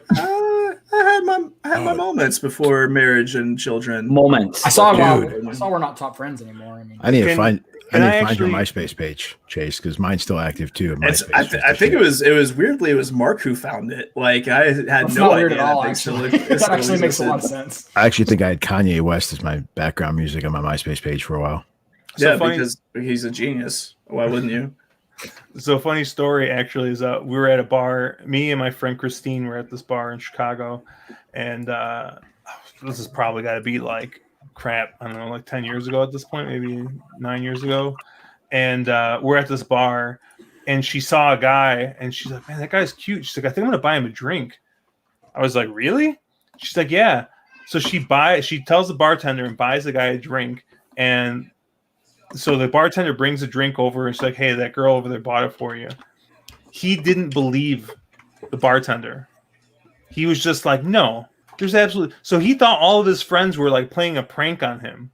had my moments before marriage and children. Moments. I saw we're not top friends anymore. I need to find your MySpace page, Chase, because mine's still active too. I think it was Mark who found it. Like, I had no idea. That actually makes a lot of sense. I actually think I had Kanye West as my background music on my MySpace page for a while. Because he's a genius. Why wouldn't you? So, funny story actually is we were at a bar. Me and my friend Christine were at this bar in Chicago, and this has probably got to be like 10 years ago at this point, maybe 9 years ago. And we're at this bar, and she saw a guy, and she's like, "Man, that guy's cute." She's like, "I think I'm gonna buy him a drink." I was like, "Really?" She's like, "Yeah." So she tells the bartender and buys the guy a drink, and So the bartender brings a drink over. It's like, hey, that girl over there bought it for you. He didn't believe the bartender. He was just like, no, there's absolutely. So he thought all of his friends were like playing a prank on him,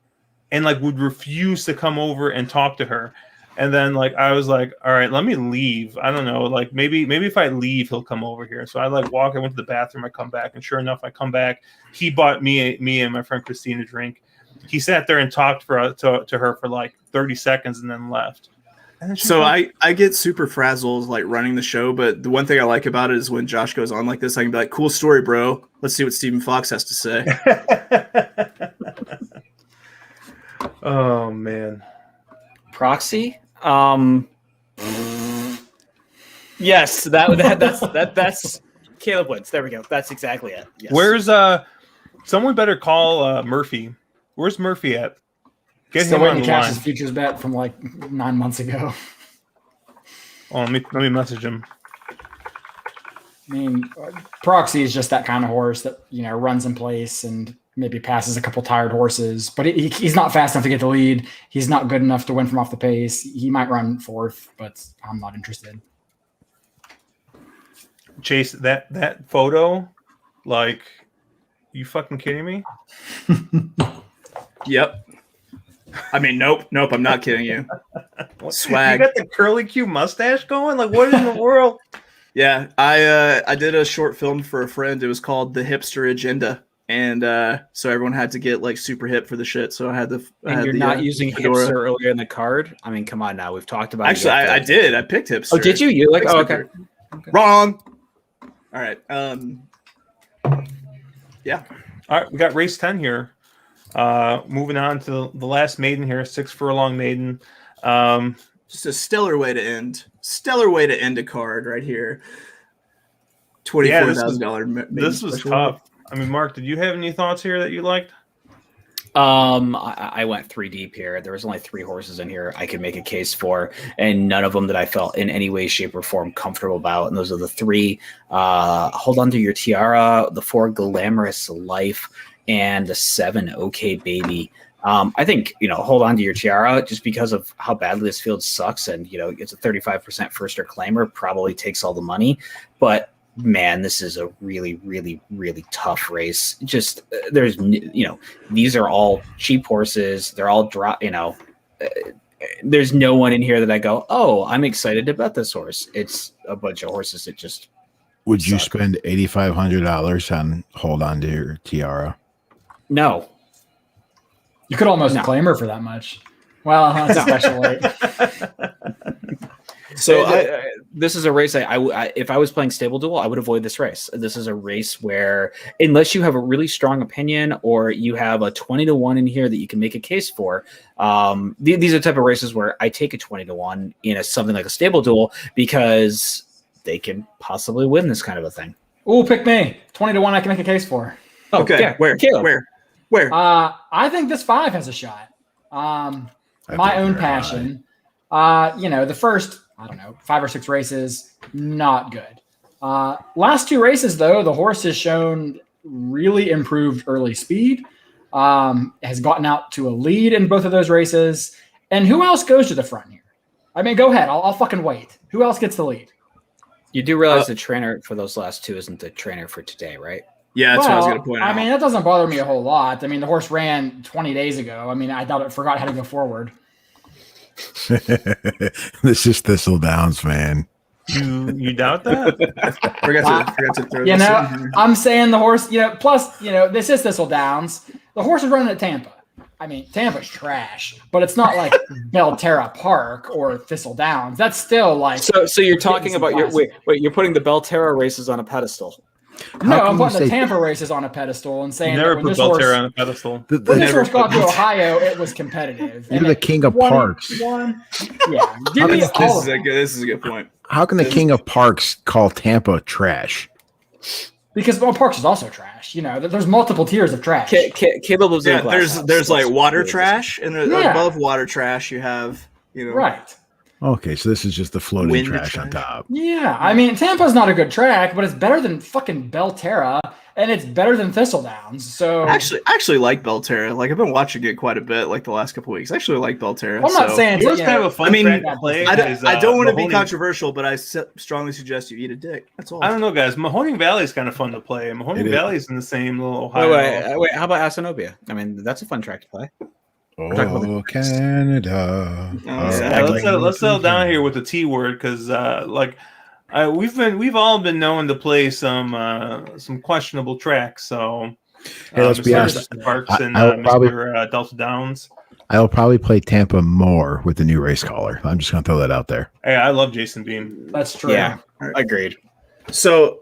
and like would refuse to come over and talk to her. And then like I was like, all right, let me leave. I don't know, like maybe if I leave, he'll come over here. So I like walk. I went to the bathroom. I come back, and sure enough, I come back. He bought me and my friend Christine a drink. He sat there and talked to her for like 30 seconds and then left. And then So I get super frazzled like running the show, but the one thing I like about it is when Josh goes on like this, I can be like, cool story, bro. Let's see what Stephen Fox has to say. Oh man. Proxy? Yes, that's Caleb wins. There we go. That's exactly it. Yes. Where's someone better call Murphy. Where's Murphy at? Get Still him waiting on to the cash line. his futures bet from like 9 months ago. Oh, let me message him. I mean, Proxy is just that kind of horse that, you know, runs in place and maybe passes a couple tired horses, but he's not fast enough to get the lead. He's not good enough to win from off the pace. He might run fourth, but I'm not interested. Chase, that photo, like, you fucking kidding me? Yep. I mean, nope. I'm not kidding you. Swag. You got the curly Q mustache going? Like, what in the world? Yeah, I did a short film for a friend. It was called The Hipster Agenda, and so everyone had to get like super hip for the shit. So I had the. And you're not using fedora. hipster earlier in the card. I mean, come on now. We've talked about. Actually, I did. I picked hipster. Oh, did you? You like? Oh, okay. Wrong. All right. Yeah. All right, we got race 10 here. Moving on to the last maiden here, 6 furlong maiden. Just a stellar way to end. Stellar way to end a card right here. $24,000. This was tough. I mean, Mark, did you have any thoughts here that you liked? I went 3 deep here. There was only 3 horses in here I could make a case for, and none of them that I felt in any way, shape, or form comfortable about. And those are the 3. Hold On to Your Tiara, the 4 Glamorous Life, and the 7 OK Baby. I think, Hold On to Your Tiara, just because of how badly this field sucks, and it's a 35% first-year claimer, probably takes all the money, but man, this is a really, really, really tough race. Just there's, these are all cheap horses. They're all there's no one in here that I go, oh, I'm excited to bet this horse. It's a bunch of horses that just. Would you spend $8,500 on Hold On to Your Tiara? No. You could almost claim her for that much. Well, that's a special weight. So this is a race. I if I was playing StableDuel, I would avoid this race. This is a race where, unless you have a really strong opinion or you have a 20-1 in here that you can make a case for, these are the type of races where I take a 20-1 in something like a StableDuel because they can possibly win this kind of a thing. Ooh, pick me. 20-1 I can make a case for. Oh, okay. Yeah. Where? I think this 5 has a shot. My own passion. The first, 5 or 6 races, not good. Last 2 races, though, the horse has shown really improved early speed, has gotten out to a lead in both of those races. And who else goes to the front here? I mean, go ahead. I'll fucking wait. Who else gets the lead? You do realize the trainer for those last 2 isn't the trainer for today, right? Yeah, that's what I was going to point out. I mean, that doesn't bother me a whole lot. I mean, the horse ran 20 days ago. I mean, I thought it forgot how to go forward. This is ThistleDown's, man. You doubt that? forgot to throw this in here. I'm saying the horse, plus, this is ThistleDown's. The horse is running at Tampa. I mean, Tampa's trash, but it's not like Belterra Park or ThistleDown's. That's still like. So you're talking about you're putting the Belterra races on a pedestal. No, I'm putting the Tampa races on a pedestal and saying never that put Belterra on a pedestal. When this horse got to Ohio, it was competitive. You're the king of parks. Yeah, give me all of it. This is a good point. How can the king of parks call Tampa trash? Because Parks is also trash. There's multiple tiers of trash. Caleb was in a glass house. There's like water trash, and above water trash you have Right. Okay, so this is just the floating Wind trash on trash. top. Yeah, I mean Tampa's not a good track, but it's better than fucking Belterra, and it's better than Thistledowns. So I actually like Belterra. Like I've been watching it quite a bit, like the last couple weeks. I actually like Belterra. I'm not saying Yours it's, kind of a fun track to play. I don't want to be Mahoning- controversial, but I strongly suggest you eat a dick. That's all. I don't know, guys. Mahoning Valley is kind of fun to play. Mahoning It is. Valley is in the same little Ohio. Wait. How about Asanobia? I mean, that's a fun track to play. talking about Oh, Canada. Exactly. Let's settle down here with the T word because, we've all been known to play some questionable tracks. So, Hey, let's be honest. Mr. Parks and I'll probably- Mr. Delta Downs. I will probably play Tampa more with the new race caller. I'm just going to throw that out there. Hey, I love Jason Beam. that's true. Yeah, agreed. So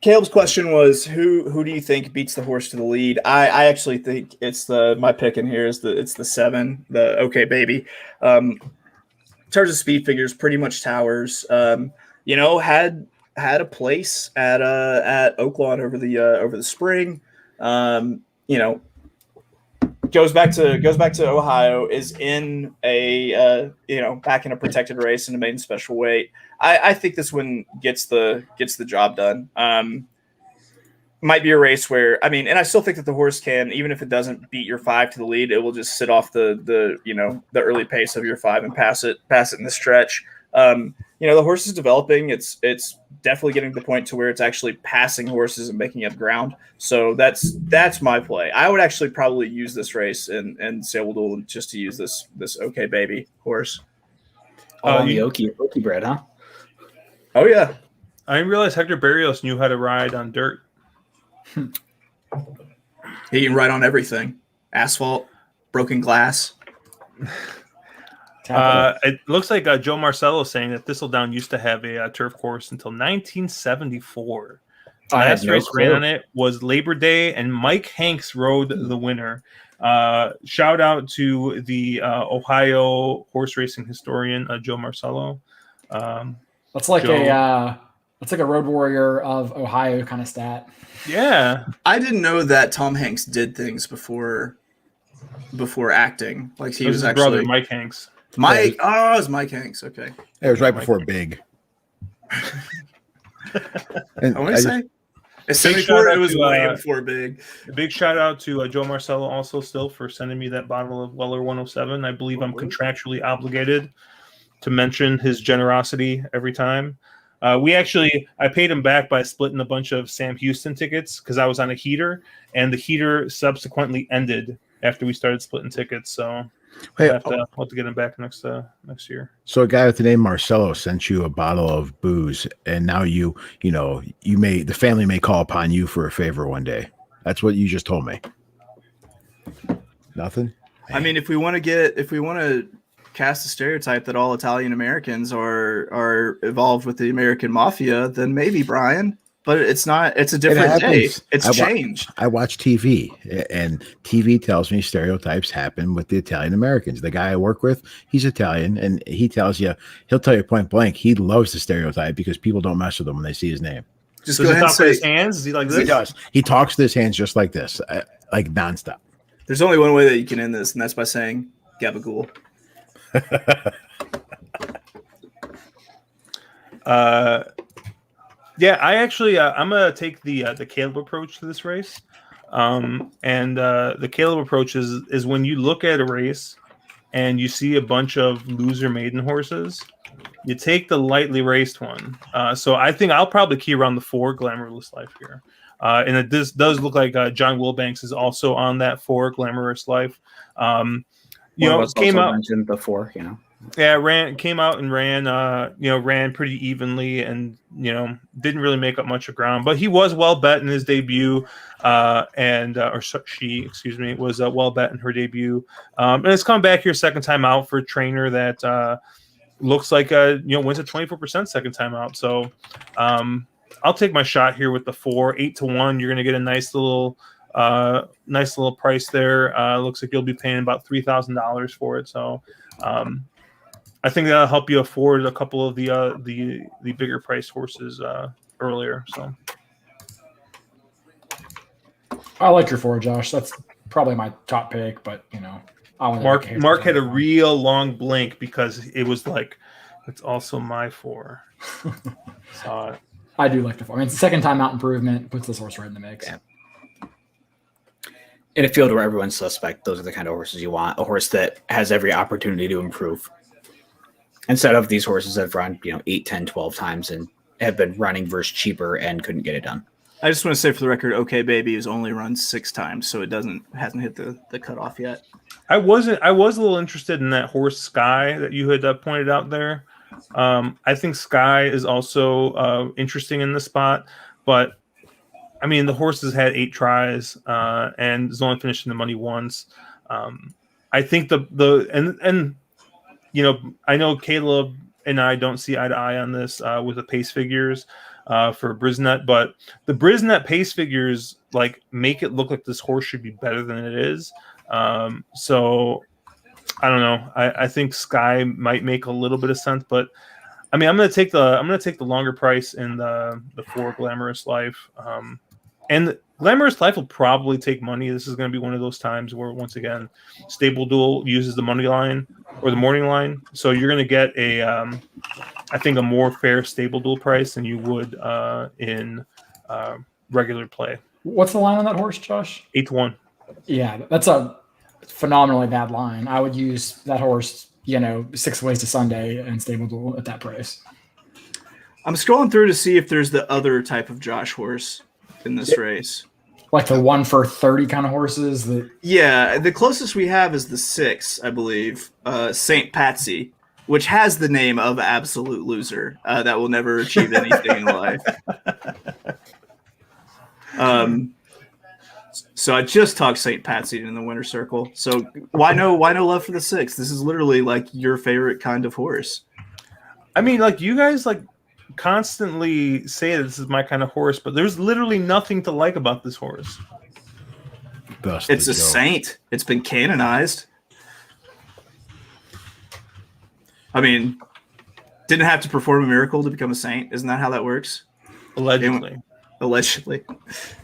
Caleb's question was who do you think beats the horse to the lead? I actually think it's my pick in here is it's the 7, the OK Baby. In terms of speed figures, pretty much towers. Had a place at Oaklawn over the spring. Goes back to Ohio, is in a back in a protected race in a maiden special weight. I think this one gets the job done. Might be a race where and I still think that the horse can, even if it doesn't beat your 5 to the lead, it will just sit off the early pace of your 5 and pass it in the stretch. The horse is developing. It's definitely getting to the point to where it's actually passing horses and making up ground. So that's my play. I would actually probably use this race and StableDuel just to use this OK Baby horse. All on the Okie bread, huh? Oh yeah. I didn't realize Hector Barrios knew how to ride on dirt. He can ride on everything. Asphalt, broken glass. It looks like Joe Marcello saying that Thistledown used to have a turf course until 1974. Last race ran on it was Labor Day, and Mike Hanks rode the winner. Shout out to the Ohio horse racing historian Joe Marcello. That's like a Road Warrior of Ohio kind of stat. Yeah, I didn't know that Tom Hanks did things before acting. Like he was his actually brother Mike Hanks. it was Mike Hanks. Okay. It was right before Big. And I want to say it's Big 74. shout It was out to, way before Big. A big shout out to Joe Marcello also still for sending me that bottle of Weller 107. I believe I'm contractually obligated to mention his generosity every time. I paid him back by splitting a bunch of Sam Houston tickets because I was on a heater, and the heater subsequently ended after we started splitting tickets. So we'll have to get him back next year. So a guy with the name Marcelo sent you a bottle of booze, and now the family may call upon you for a favor one day. That's what you just told me. Nothing. I mean, if we want to cast the stereotype that all Italian Americans are involved with the American mafia, then maybe, Brian. But it's not. It's a different day. It's changed. I watch TV, and TV tells me stereotypes happen with the Italian Americans. The guy I work with, he's Italian, and he'll tell you point blank, he loves the stereotype because people don't mess with him when they see his name. Just Does go he ahead and talk with say his hands? Is he like this? He does. He talks with his hands just like this, like nonstop. there's only one way that you can end this, and that's by saying Gabagool. Yeah, I actually I'm gonna take the Caleb approach to this race, and the Caleb approach is when you look at a race and you see a bunch of loser maiden horses, you take the lightly raced one. So I think I'll probably key around the 4 Glamorous Life here, and it does look like John Wilbanks is also on that 4 Glamorous Life. Came out mentioned before, Yeah, came out and ran pretty evenly, and didn't really make up much of ground. But he was well bet in his debut, she was well bet in her debut, and it's come back here second time out for a trainer that looks like wins at 24% second time out. So I'll take my shot here with the 4, 8-1. You're gonna get a nice little price there. Looks like you'll be paying about $3,000 for it. So. I think that'll help you afford a couple of the bigger price horses earlier. So I like your 4, Josh. That's probably my top pick, but Mark had a real long blink because it was like, it's also my 4. Saw it. I do like the 4. I mean, it's the second time out improvement, puts this horse right in the mix. Yeah. In a field where everyone's suspect, those are the kind of horses you want. A horse that has every opportunity to improve. Instead of these horses that have run, 8, 10, 12 times and have been running versus cheaper and couldn't get it done. I just want to say for the record, OK Baby has only run 6 times, so it hasn't hit the cutoff yet. I was a little interested in that horse Sky that you had pointed out there. I think Sky is also interesting in this spot, but I mean the horse has had 8 tries and has only finished in the money once. I think I know Caleb and I don't see eye to eye on this with the pace figures for Brisnet, but the Brisnet pace figures like make it look like this horse should be better than it is. So I don't know. I think Sky might make a little bit of sense, but I mean, I'm gonna take the longer price in the 4 Glamorous Life. And Glamorous Life will probably take money. This is going to be one of those times where, once again, StableDuel uses the money line or the morning line. So you're going to get I think, a more fair StableDuel price than you would in regular play. What's the line on that horse, Josh? 8-1. Yeah, that's a phenomenally bad line. I would use that horse, 6 ways to Sunday and StableDuel at that price. I'm scrolling through to see if there's the other type of Josh horse in this race. Like the 1 for 30 kind of horses? Yeah, the closest we have is the 6, I believe, St. Patsy, which has the name of absolute loser that will never achieve anything in life. So I just talked St. Patsy in the winner's circle. So why no love for the 6? This is literally like your favorite kind of horse. I mean, like you guys constantly say that this is my kind of horse, but there's literally nothing to like about this horse. It's a saint. It's been canonized. I mean, didn't have to perform a miracle to become a saint. Isn't that how that works? Allegedly.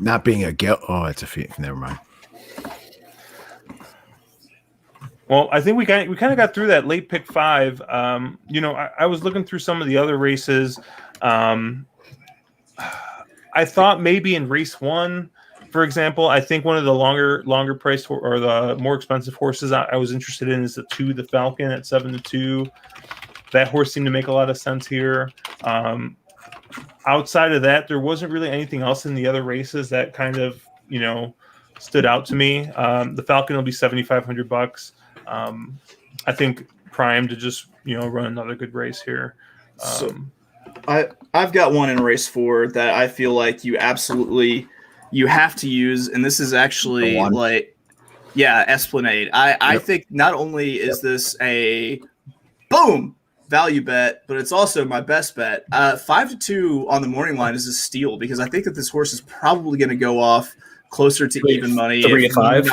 Not being a guilt. Oh, it's a feat. Never mind. Well, I think we kind of got through that late pick 5. I was looking through some of the other races. I thought maybe in race 1, for example, I think one of the longer priced or the more expensive horses I was interested in is the 2, the Falcon at 7-2. That horse seemed to make a lot of sense here. Outside of that, there wasn't really anything else in the other races that kind of stood out to me. The Falcon will be $7,500. I think prime to just run another good race here. I've got one in race 4 that I feel like you have to use, and this is actually Esplanade. I think not only is this a boom value bet, but it's also my best bet. 5-2 on the morning line is a steal because I think that this horse is probably going to go off closer to even money. 3 to 5.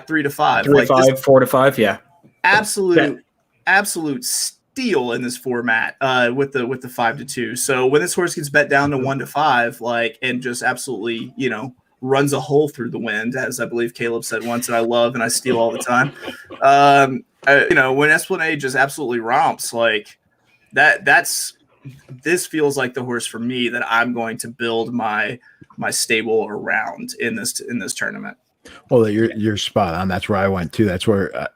3 to 5. 3 to 5, 4 to 5. Yeah. Absolute steal in this format with the 5-2. So when this horse gets bet down to 1 to 5, and just absolutely runs a hole through the wind, as I believe Caleb said once, and I love and I steal all the time. When Esplanade just absolutely romps this feels like the horse for me that I'm going to build my stable around in this tournament. Well, you're spot on. That's where I went too. That's where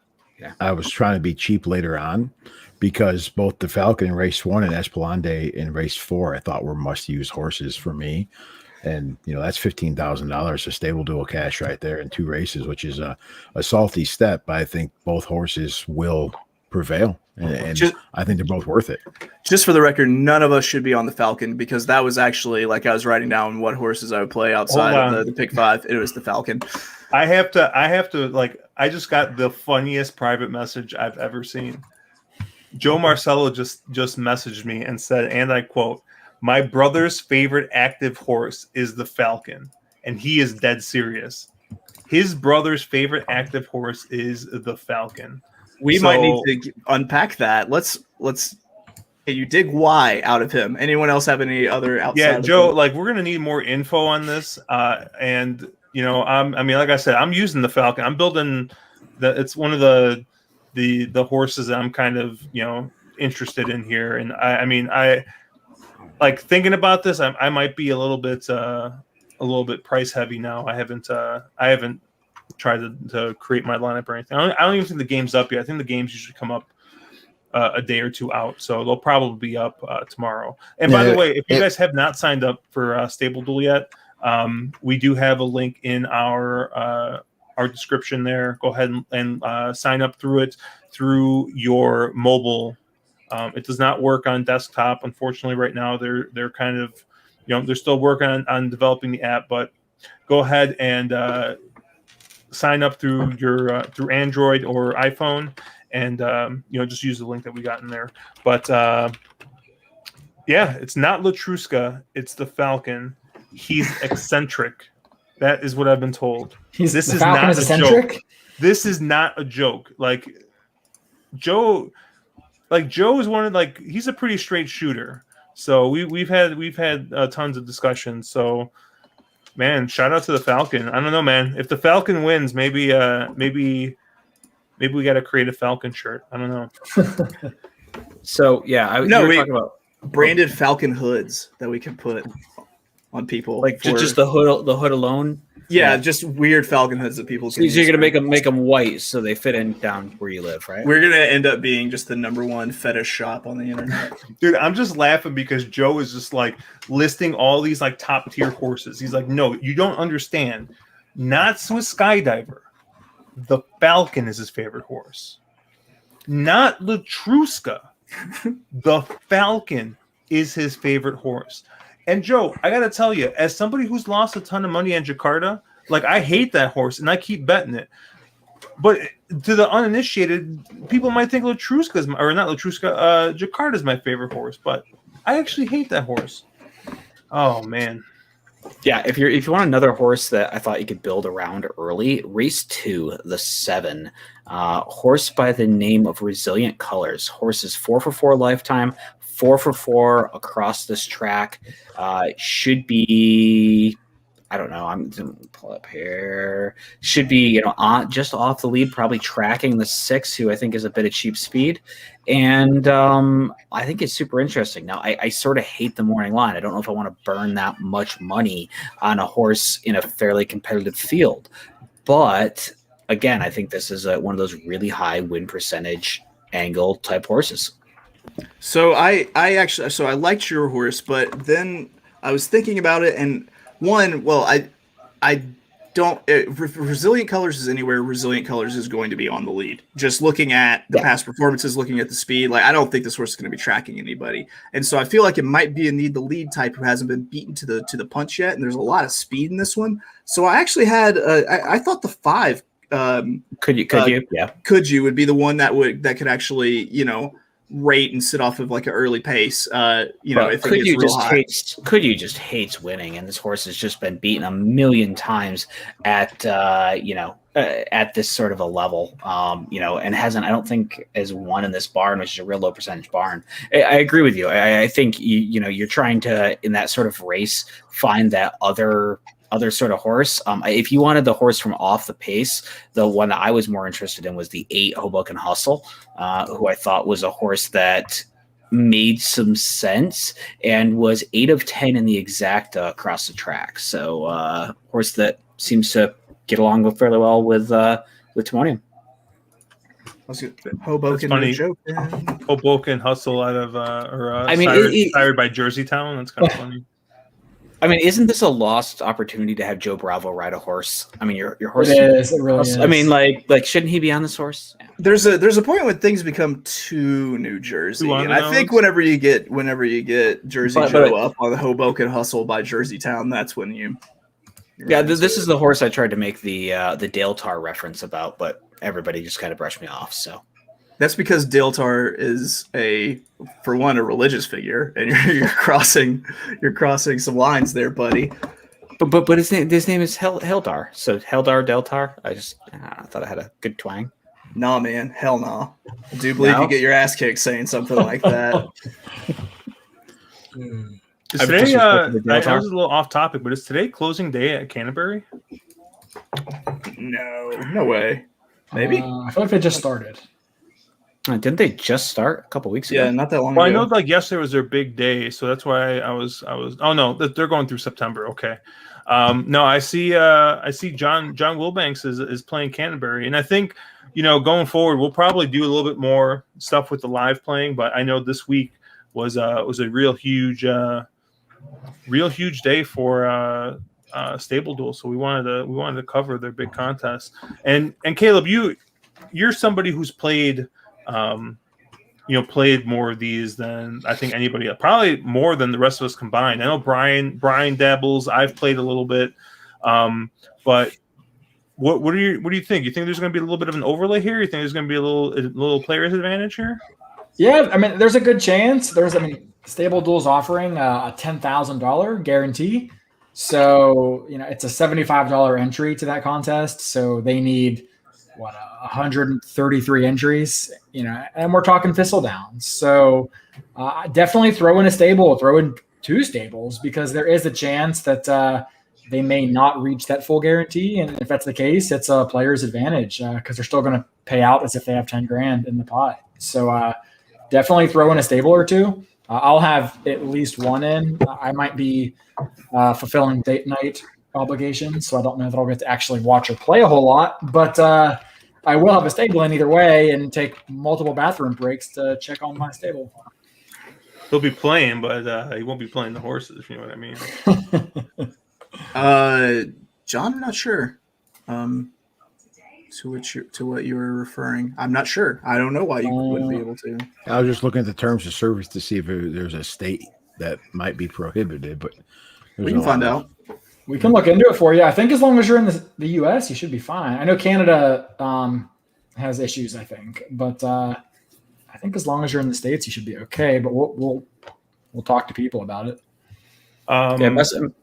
I was trying to be cheap later on because both the Falcon in race 1 and Esplanade in race 4 I thought were must-use horses for me. And that's $15,000 of StableDuel cash right there in 2 races, which is a salty step. But I think both horses will prevail, and I think they're both worth it. Just for the record, none of us should be on the Falcon because that was actually I was writing down what horses I would play outside of the pick 5. It was the Falcon. I have to I just got the funniest private message I've ever seen. Joe Marcello just messaged me and said, and I quote, "My brother's favorite active horse is the Falcon," and he is dead serious. His brother's favorite active horse is the Falcon. We might need to unpack that. Let's. You dig why out of him. Anyone else have any other outside? Yeah, Joe. We're gonna need more info on this. And like I said, I'm using the Falcon. I'm building it's one of the horses that I'm kind of interested in here. And I mean I like thinking about this. I might be a little bit price heavy now. I haven't tried to create my lineup or anything. I don't even think the game's up yet. I think the games usually come up a day or two out, so they'll probably be up tomorrow. And by the way, if you guys have not signed up for StableDuel yet, we do have a link in our description there. Go ahead and sign up through your mobile. It does not work on desktop, unfortunately. Right now, they're kind of they're still working on developing the app, but go ahead and sign up through your through Android or iPhone. And just use the link that we got in there. But it's not Latruska, it's the Falcon. He's eccentric. That is what I've been told. This is not a joke. This is not a joke. Like Joe is he's a pretty straight shooter. So we've had tons of discussions. So man, shout out to the Falcon. I don't know, man. If the Falcon wins, maybe we got to create a Falcon shirt. I don't know. So yeah, we were talking about branded Falcon hoods that we can put on people, like just the hood alone. Yeah, just weird Falcon hoods that people. So you're gonna make them white so they fit in down where you live, right? We're gonna end up being just the #1 fetish shop on the internet. Dude, I'm just laughing because Joe is just like listing all these like top tier horses. He's like, no, you don't understand. Not Swiss Skydiver. The Falcon is his favorite horse, not Latruska. The Falcon is his favorite horse. And Joe, I gotta tell you, as somebody who's lost a ton of money on Jakarta, like I hate that horse and I keep betting it. But to the uninitiated, people might think Jakarta is my favorite horse, but I actually hate that horse. Oh man. Yeah, if you want another horse that I thought you could build around early, race 2, the 7, horse by the name of Resilient Colors. Horse is 4-for-4 lifetime, 4-for-4 across this track. Should be, I don't know. I'm going to pull up here. Should be just off the lead, probably tracking the 6, who I think is a bit of cheap speed. And I think it's super interesting. Now, I sort of hate the morning line. I don't know if I want to burn that much money on a horse in a fairly competitive field. But again, I think this is one of those really high win percentage angle type horses. So I liked your horse, but then I was thinking about it, and I don't. Resilient Colors is anywhere. Resilient Colors is going to be on the lead. Just looking at the past performances, looking at the speed, I don't think this horse is going to be tracking anybody. And so I feel like it might be a need the lead type who hasn't been beaten to the punch yet. And there's a lot of speed in this one. So I actually had I thought the 5 could you would be the one that could actually rate and sit off of like an early pace. If it gets real high. Could you just hates winning, and this horse has just been beaten a million times at at this sort of a level, and hasn't, I don't think, has won in this barn, which is a real low percentage barn. I agree with you. I think you're trying to, in that sort of race, find that other sort of horse. If you wanted the horse from off the pace, the one that I was more interested in was the 8 Hoboken Hustle, who I thought was a horse that made some sense and was 8 of 10 in the exact across the track. So horse that seems to get along fairly well with Timonium. Hoboken, Hoboken Hustle out of inspired by Jersey Town. That's kind of funny. I mean, isn't this a lost opportunity to have Joe Bravo ride a horse? I mean, your horse. It is. It really is. I mean, like, shouldn't he be on this horse? Yeah. There's a point when things become too New Jersey, and I think whenever you get Jersey Joe up on the Hoboken Hustle by Jersey Town, that's when you. Yeah, this is the horse I tried to make the Dale Tar reference about, but everybody just kind of brushed me off. So. That's because Dale Tar is a religious figure, and you're crossing some lines there, buddy. But his name is Heldar. So Heldar Dale Tar. I thought I had a good twang. Nah, man, hell nah. I do believe you get your ass kicked saying something like that. Is today, I was a little off topic, but is today closing day at Canterbury? No way. Maybe. I feel like they just started. Didn't they just start a couple weeks ago? Yeah, not that long Well, I ago. know like yesterday was their big day, so that's why I was. Oh no, they're going through September. Okay. No, I see John Wilbanks is playing Canterbury, and I think going forward we'll probably do a little bit more stuff with the live playing. But I know this week was a real huge day for StableDuel, so we wanted to cover their big contest. And Caleb, you're somebody who's played played more of these than I think anybody else, probably more than the rest of us combined. I know Brian dabbles. I've played a little bit, but what do you think? You think there's going to be a little bit of an overlay here? You think there's going to be a little player's advantage here? Yeah, I mean, there's a good chance. StableDuel's offering a $10,000 guarantee, so it's a $75 entry to that contest. So they need 133 entries, and we're talking ThistleDown. So definitely throw in throw in 2 stables, because there is a chance that they may not reach that full guarantee. And if that's the case, it's a player's advantage because they're still going to pay out as if they have 10 grand in the pot. So definitely throw in a stable or 2. I'll have at least 1 in. I might be fulfilling date night obligations, so I don't know that I'll get to actually watch or play a whole lot, but I will have a stable in either way and take multiple bathroom breaks to check on my stable. He'll be playing, but he won't be playing the horses, if you know what I mean. John, I'm not sure. To what you were referring, I'm not sure. I don't know why you wouldn't be able to. I was just looking at the terms of service to see if there's a state that might be prohibited, but We can find out. We can look into it for you. I think as long as you're in the U.S., you should be fine. I know Canada has issues, I think, but I think as long as you're in the States, you should be okay. But we'll talk to people about it.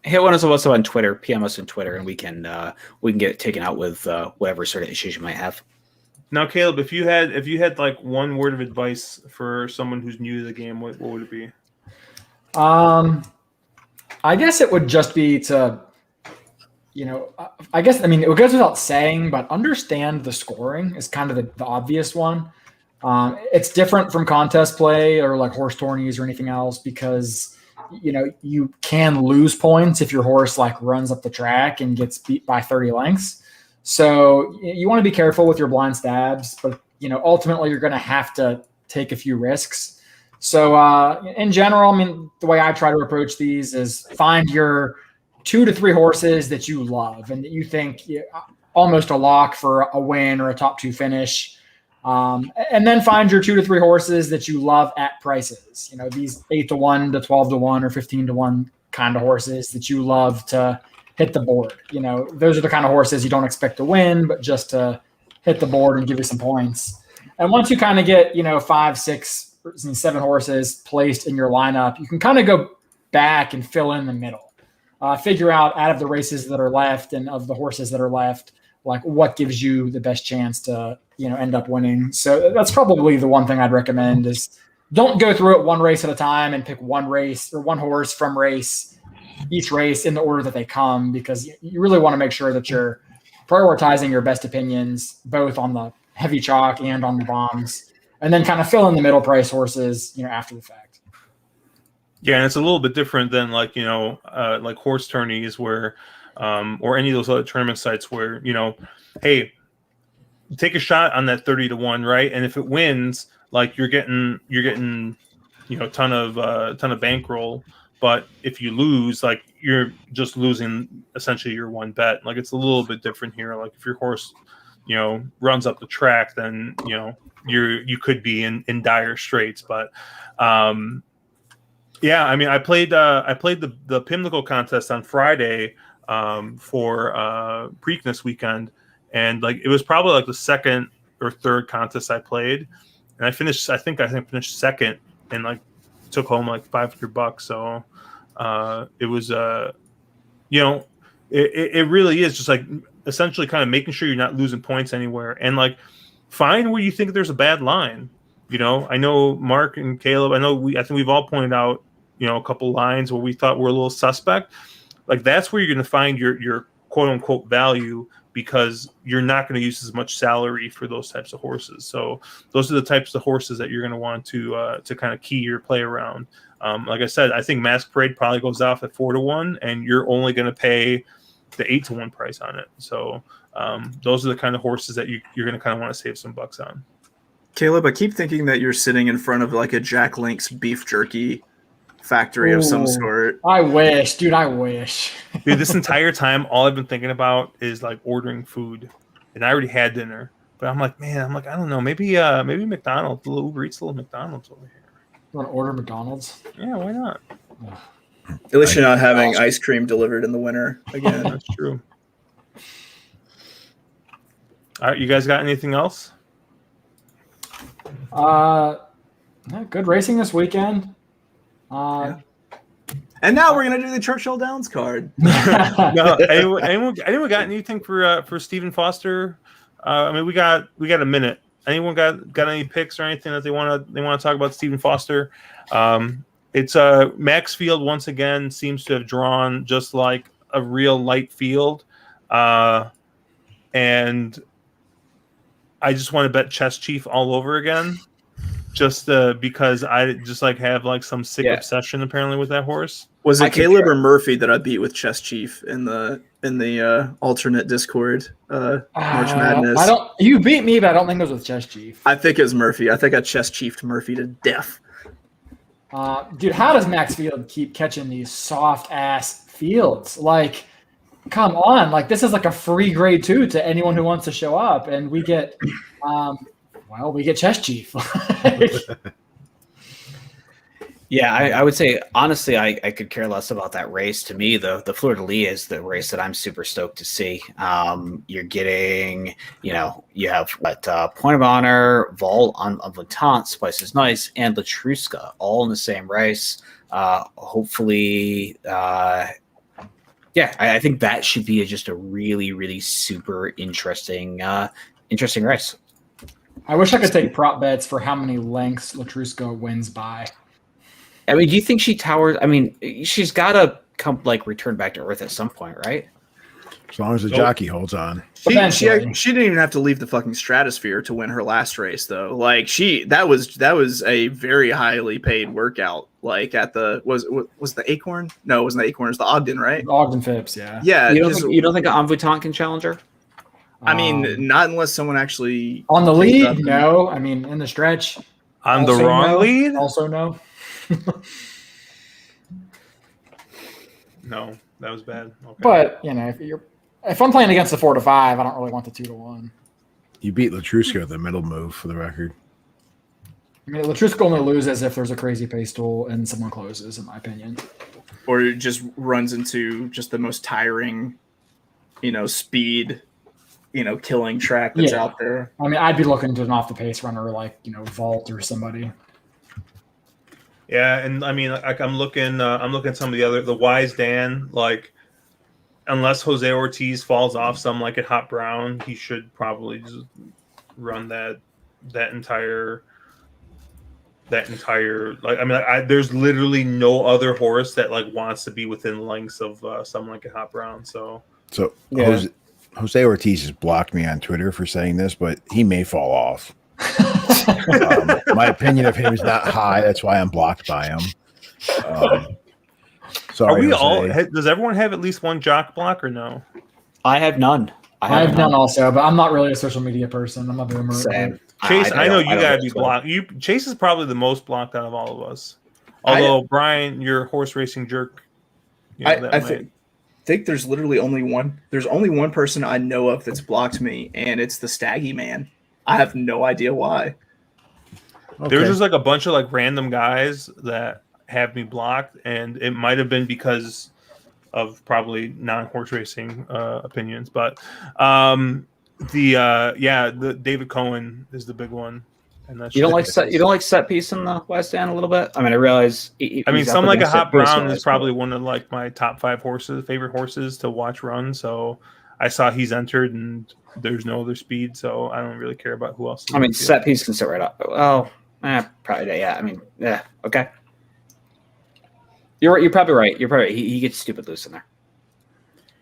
Hit one of us also on Twitter, PM us on Twitter, and we can get it taken out with whatever sort of issues you might have. Now, Caleb, if you had like one word of advice for someone who's new to the game, what would it be? I guess it would just be to, it goes without saying, but understand the scoring is kind of the obvious one. It's different from contest play or like horse tourneys or anything else because, you can lose points if your horse like runs up the track and gets beat by 30 lengths. So you want to be careful with your blind stabs, but, ultimately you're going to have to take a few risks. So in general, the way I try to approach these is find your 2 to 3 horses that you love and that you think almost a lock for a win or a top 2 finish. And then find your 2 to 3 horses that you love at prices. These 8 to 1 to 12 to 1 or 15 to 1 kind of horses that you love to hit the board. Those are the kind of horses you don't expect to win, but just to hit the board and give you some points. And once you kind of get, 5, 6, 7 horses placed in your lineup, you can kind of go back and fill in the middle. Figure out of the races that are left and of the horses that are left, like what gives you the best chance to, end up winning. So that's probably the one thing I'd recommend is don't go through it one race at a time and pick one race or one horse from each race in the order that they come, because you really want to make sure that you're prioritizing your best opinions, both on the heavy chalk and on the bombs, and then kind of fill in the middle price horses, after the fact. Yeah, and it's a little bit different than like horse tourneys where, or any of those other tournament sites where hey, take a shot on that 30 to 1, right? And if it wins, like you're getting ton of bankroll. But if you lose, like you're just losing essentially your one bet. Like it's a little bit different here. Like if your horse, runs up the track, then you could be in dire straits. But yeah, I played the Pimlico contest on Friday for Preakness weekend, and like it was probably like the second or third contest I played, and I finished second and like took home like $500. So it was it really is just like essentially kind of making sure you're not losing points anywhere, and like find where you think there's a bad line. I know Mark and Caleb, I think we've all pointed out a couple lines where we thought were a little suspect. Like that's where you're going to find your quote unquote value because you're not going to use as much salary for those types of horses. So those are the types of horses that you're going to want to kind of key your play around. Like I said, I think Mask Parade probably goes off at 4-1, and you're only going to pay the 8-1 price on it. So those are the kind of horses that you're going to kind of want to save some bucks on. Caleb, I keep thinking that you're sitting in front of like a Jack Link's beef jerky factory of some sort. I wish, dude. I wish. Dude, this entire time, all I've been thinking about is like ordering food, and I already had dinner. But I'm like, I don't know, maybe McDonald's, a little Uber Eats, a little McDonald's over here. You want to order McDonald's? Yeah, why not? At least you're not having ice cream delivered in the winter again. That's true. All right, you guys got anything else? Good racing this weekend. And now we're gonna do the Churchill Downs card. No, anyone got anything for Stephen Foster? I mean, we got a minute. Anyone got any picks or anything that they want to talk about Stephen Foster? It's Max Field once again seems to have drawn just like a real light field, and I just want to bet Chess Chief all over again, just because I just like have like some sick obsession apparently with that horse. Was it Caleb or Murphy that I beat with Chess Chief in the alternate Discord March Madness? You beat me, but I don't think it was with Chess Chief. I think it was Murphy. I think I Chess Chiefed Murphy to death. Dude, how does Max Field keep catching these soft ass fields? Like, come on! Like, this is like a free grade 2 to anyone who wants to show up, and we get, we get Chess Chief. Yeah, I would say, honestly, I could care less about that race. To me, the Fleur de Lis is the race that I'm super stoked to see. You're getting, you have Point of Honor, Vol on Votant, Spice is Nice, and Latruska all in the same race. Hopefully, I think that should be just a really, really super interesting race. I wish I could take prop bets for how many lengths Latruska wins by. I mean, do you think she towers? I mean, she's got to come return back to earth at some point, right? As long as the jockey holds on. She didn't even have to leave the fucking stratosphere to win her last race, though. Like that was a very highly paid workout. Like at the was the Acorn? No, it wasn't the Acorn. It was the Ogden, right? Ogden Phipps, yeah. Yeah. You don't think an Envoitant can challenge her? I mean, not unless someone actually on the lead. No, I mean in the stretch. On the wrong lead. Also no. No, that was bad. Okay. But if I'm playing against the 4-5, I don't really want the 2-1. You beat Latruska with the middle move, for the record. I mean, Latruska only loses if there's a crazy pace duel and someone closes, in my opinion. Or it just runs into just the most tiring, speed, killing track that's out there. I mean, I'd be looking to an off the pace runner like Vault or somebody. Yeah, and I mean, I'm looking some of the Wise Dan, like, unless Jose Ortiz falls off some like at Hot Brown, he should probably just run that entire like. I mean, there's literally no other horse that like wants to be within lengths of someone like a Hot Brown. So yeah. Jose Ortiz has blocked me on Twitter for saying this, but he may fall off. My opinion of him is not high. That's why I'm blocked by him. Are we all? Does everyone have at least one jock block or no? I have none. I have none also, but I'm not really a social media person. I'm a boomer. Same. Chase, I know you gotta be blocked. Chase is probably the most blocked out of all of us. Although Brian, you're a horse racing jerk. I think there's literally only one. There's only one person I know of that's blocked me, and it's the Staggy Man. I have no idea why. Okay. There's just like a bunch of like random guys that have me blocked, and it might have been because of probably non-horse racing opinions. But the David Cohen is the big one. And that's you don't like set piece in the West End a little bit. I mean, I realize. Some like a Hot Brown is probably one of like my top 5 favorite horses to watch run. So I saw he's entered, and there's no other speed, so I don't really care about who else. I mean, set piece can sit right up. Oh, probably yeah. I mean, yeah, okay. You're probably right. You're probably right. He gets stupid loose in there.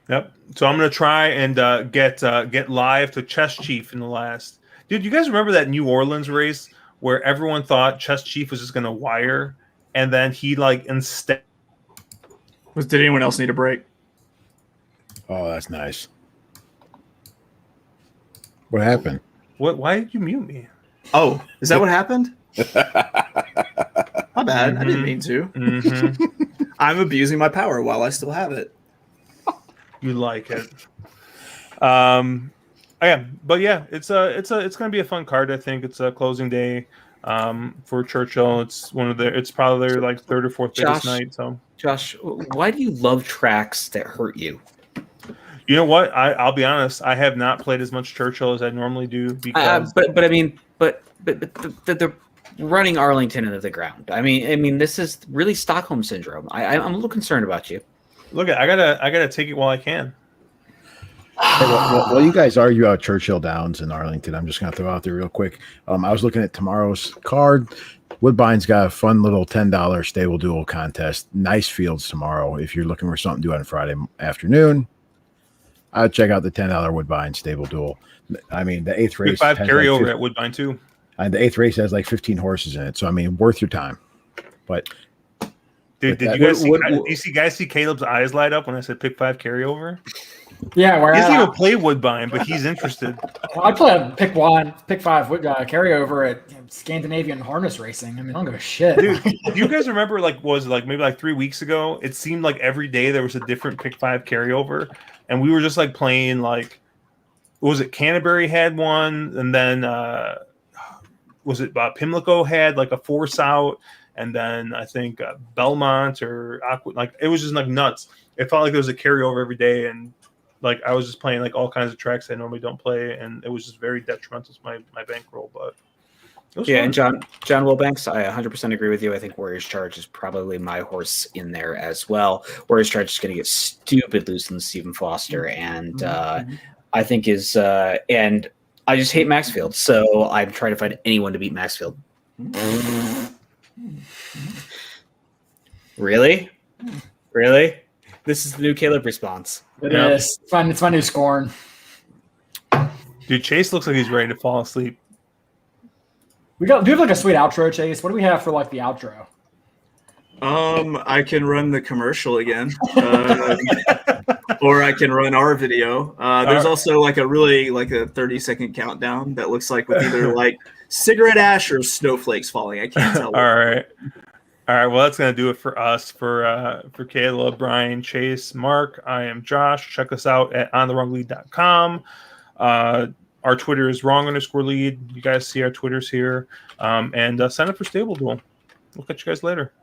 Yep. So I'm gonna try and get live to Chess Chief in the last. Dude, you guys remember that New Orleans race where everyone thought Chess Chief was just gonna wire, and then he like instead. Did anyone else need a break? Oh, that's nice. What happened? What? Why did you mute me? Oh, is that what happened? My bad. I didn't mean to. Mm-hmm. I'm abusing my power while I still have it. You like it. Yeah, but yeah, it's gonna be a fun card. I think it's a closing day for Churchill. It's probably their like third or fourth biggest night. So Josh, why do you love tracks that hurt you? you know what? I'll be honest. I have not played as much Churchill as I normally do because. But I mean, but the running Arlington into the ground. I mean, this is really Stockholm syndrome. I'm a little concerned about you. Look, I gotta take it while I can. Hey, well, you guys argue out Churchill Downs in Arlington. I'm just going to throw out there real quick. I was looking at tomorrow's card. Woodbine's got a fun little $10 StableDuel contest. Nice fields tomorrow. If you're looking for something to do on Friday afternoon, I'd check out the $10 Woodbine StableDuel. I mean, the eighth race. 5 carryover at Woodbine too. And the eighth race has like 15 horses in it. So, I mean, worth your time. But dude, did you guys see Caleb's eyes light up when I said pick 5 carryover? Yeah, where He doesn't even play Woodbine, but he's interested. I play a pick 5 carryover at Scandinavian harness racing. I mean, I don't give a shit. Dude, do you guys remember maybe 3 weeks ago? It seemed like every day there was a different pick 5 carryover, and we were just like playing like, was it Canterbury had one, and then was it Pimlico had like a force out, and then I think Belmont or Aqua, like it was just like nuts. It felt like there was a carryover every day, and like I was just playing like all kinds of tracks I normally don't play, and it was just very detrimental to my bankroll. But it was fun. And John Wilbanks, I 100% agree with you. I think Warriors Charge is probably my horse in there as well. Warriors Charge is going to get stupid loose in Stephen Foster, and I think and I just hate Maxfield, so I'm trying to find anyone to beat Maxfield. Really? This is the new Caleb response. It is. It's my new scorn. Dude, Chase looks like he's ready to fall asleep. Do you have like a sweet outro, Chase? What do we have for like the outro? I can run the commercial again, or I can run our video. There's also like a 30-second countdown that looks like with either like cigarette ash or snowflakes falling. I can't tell. All right. Well, that's gonna do it for us. For Caleb, Brian, Chase, Mark. I am Josh. Check us out at ontherunglead.com. Our Twitter is wrong_lead. You guys see our Twitters here, and sign up for StableDuel. We'll catch you guys later.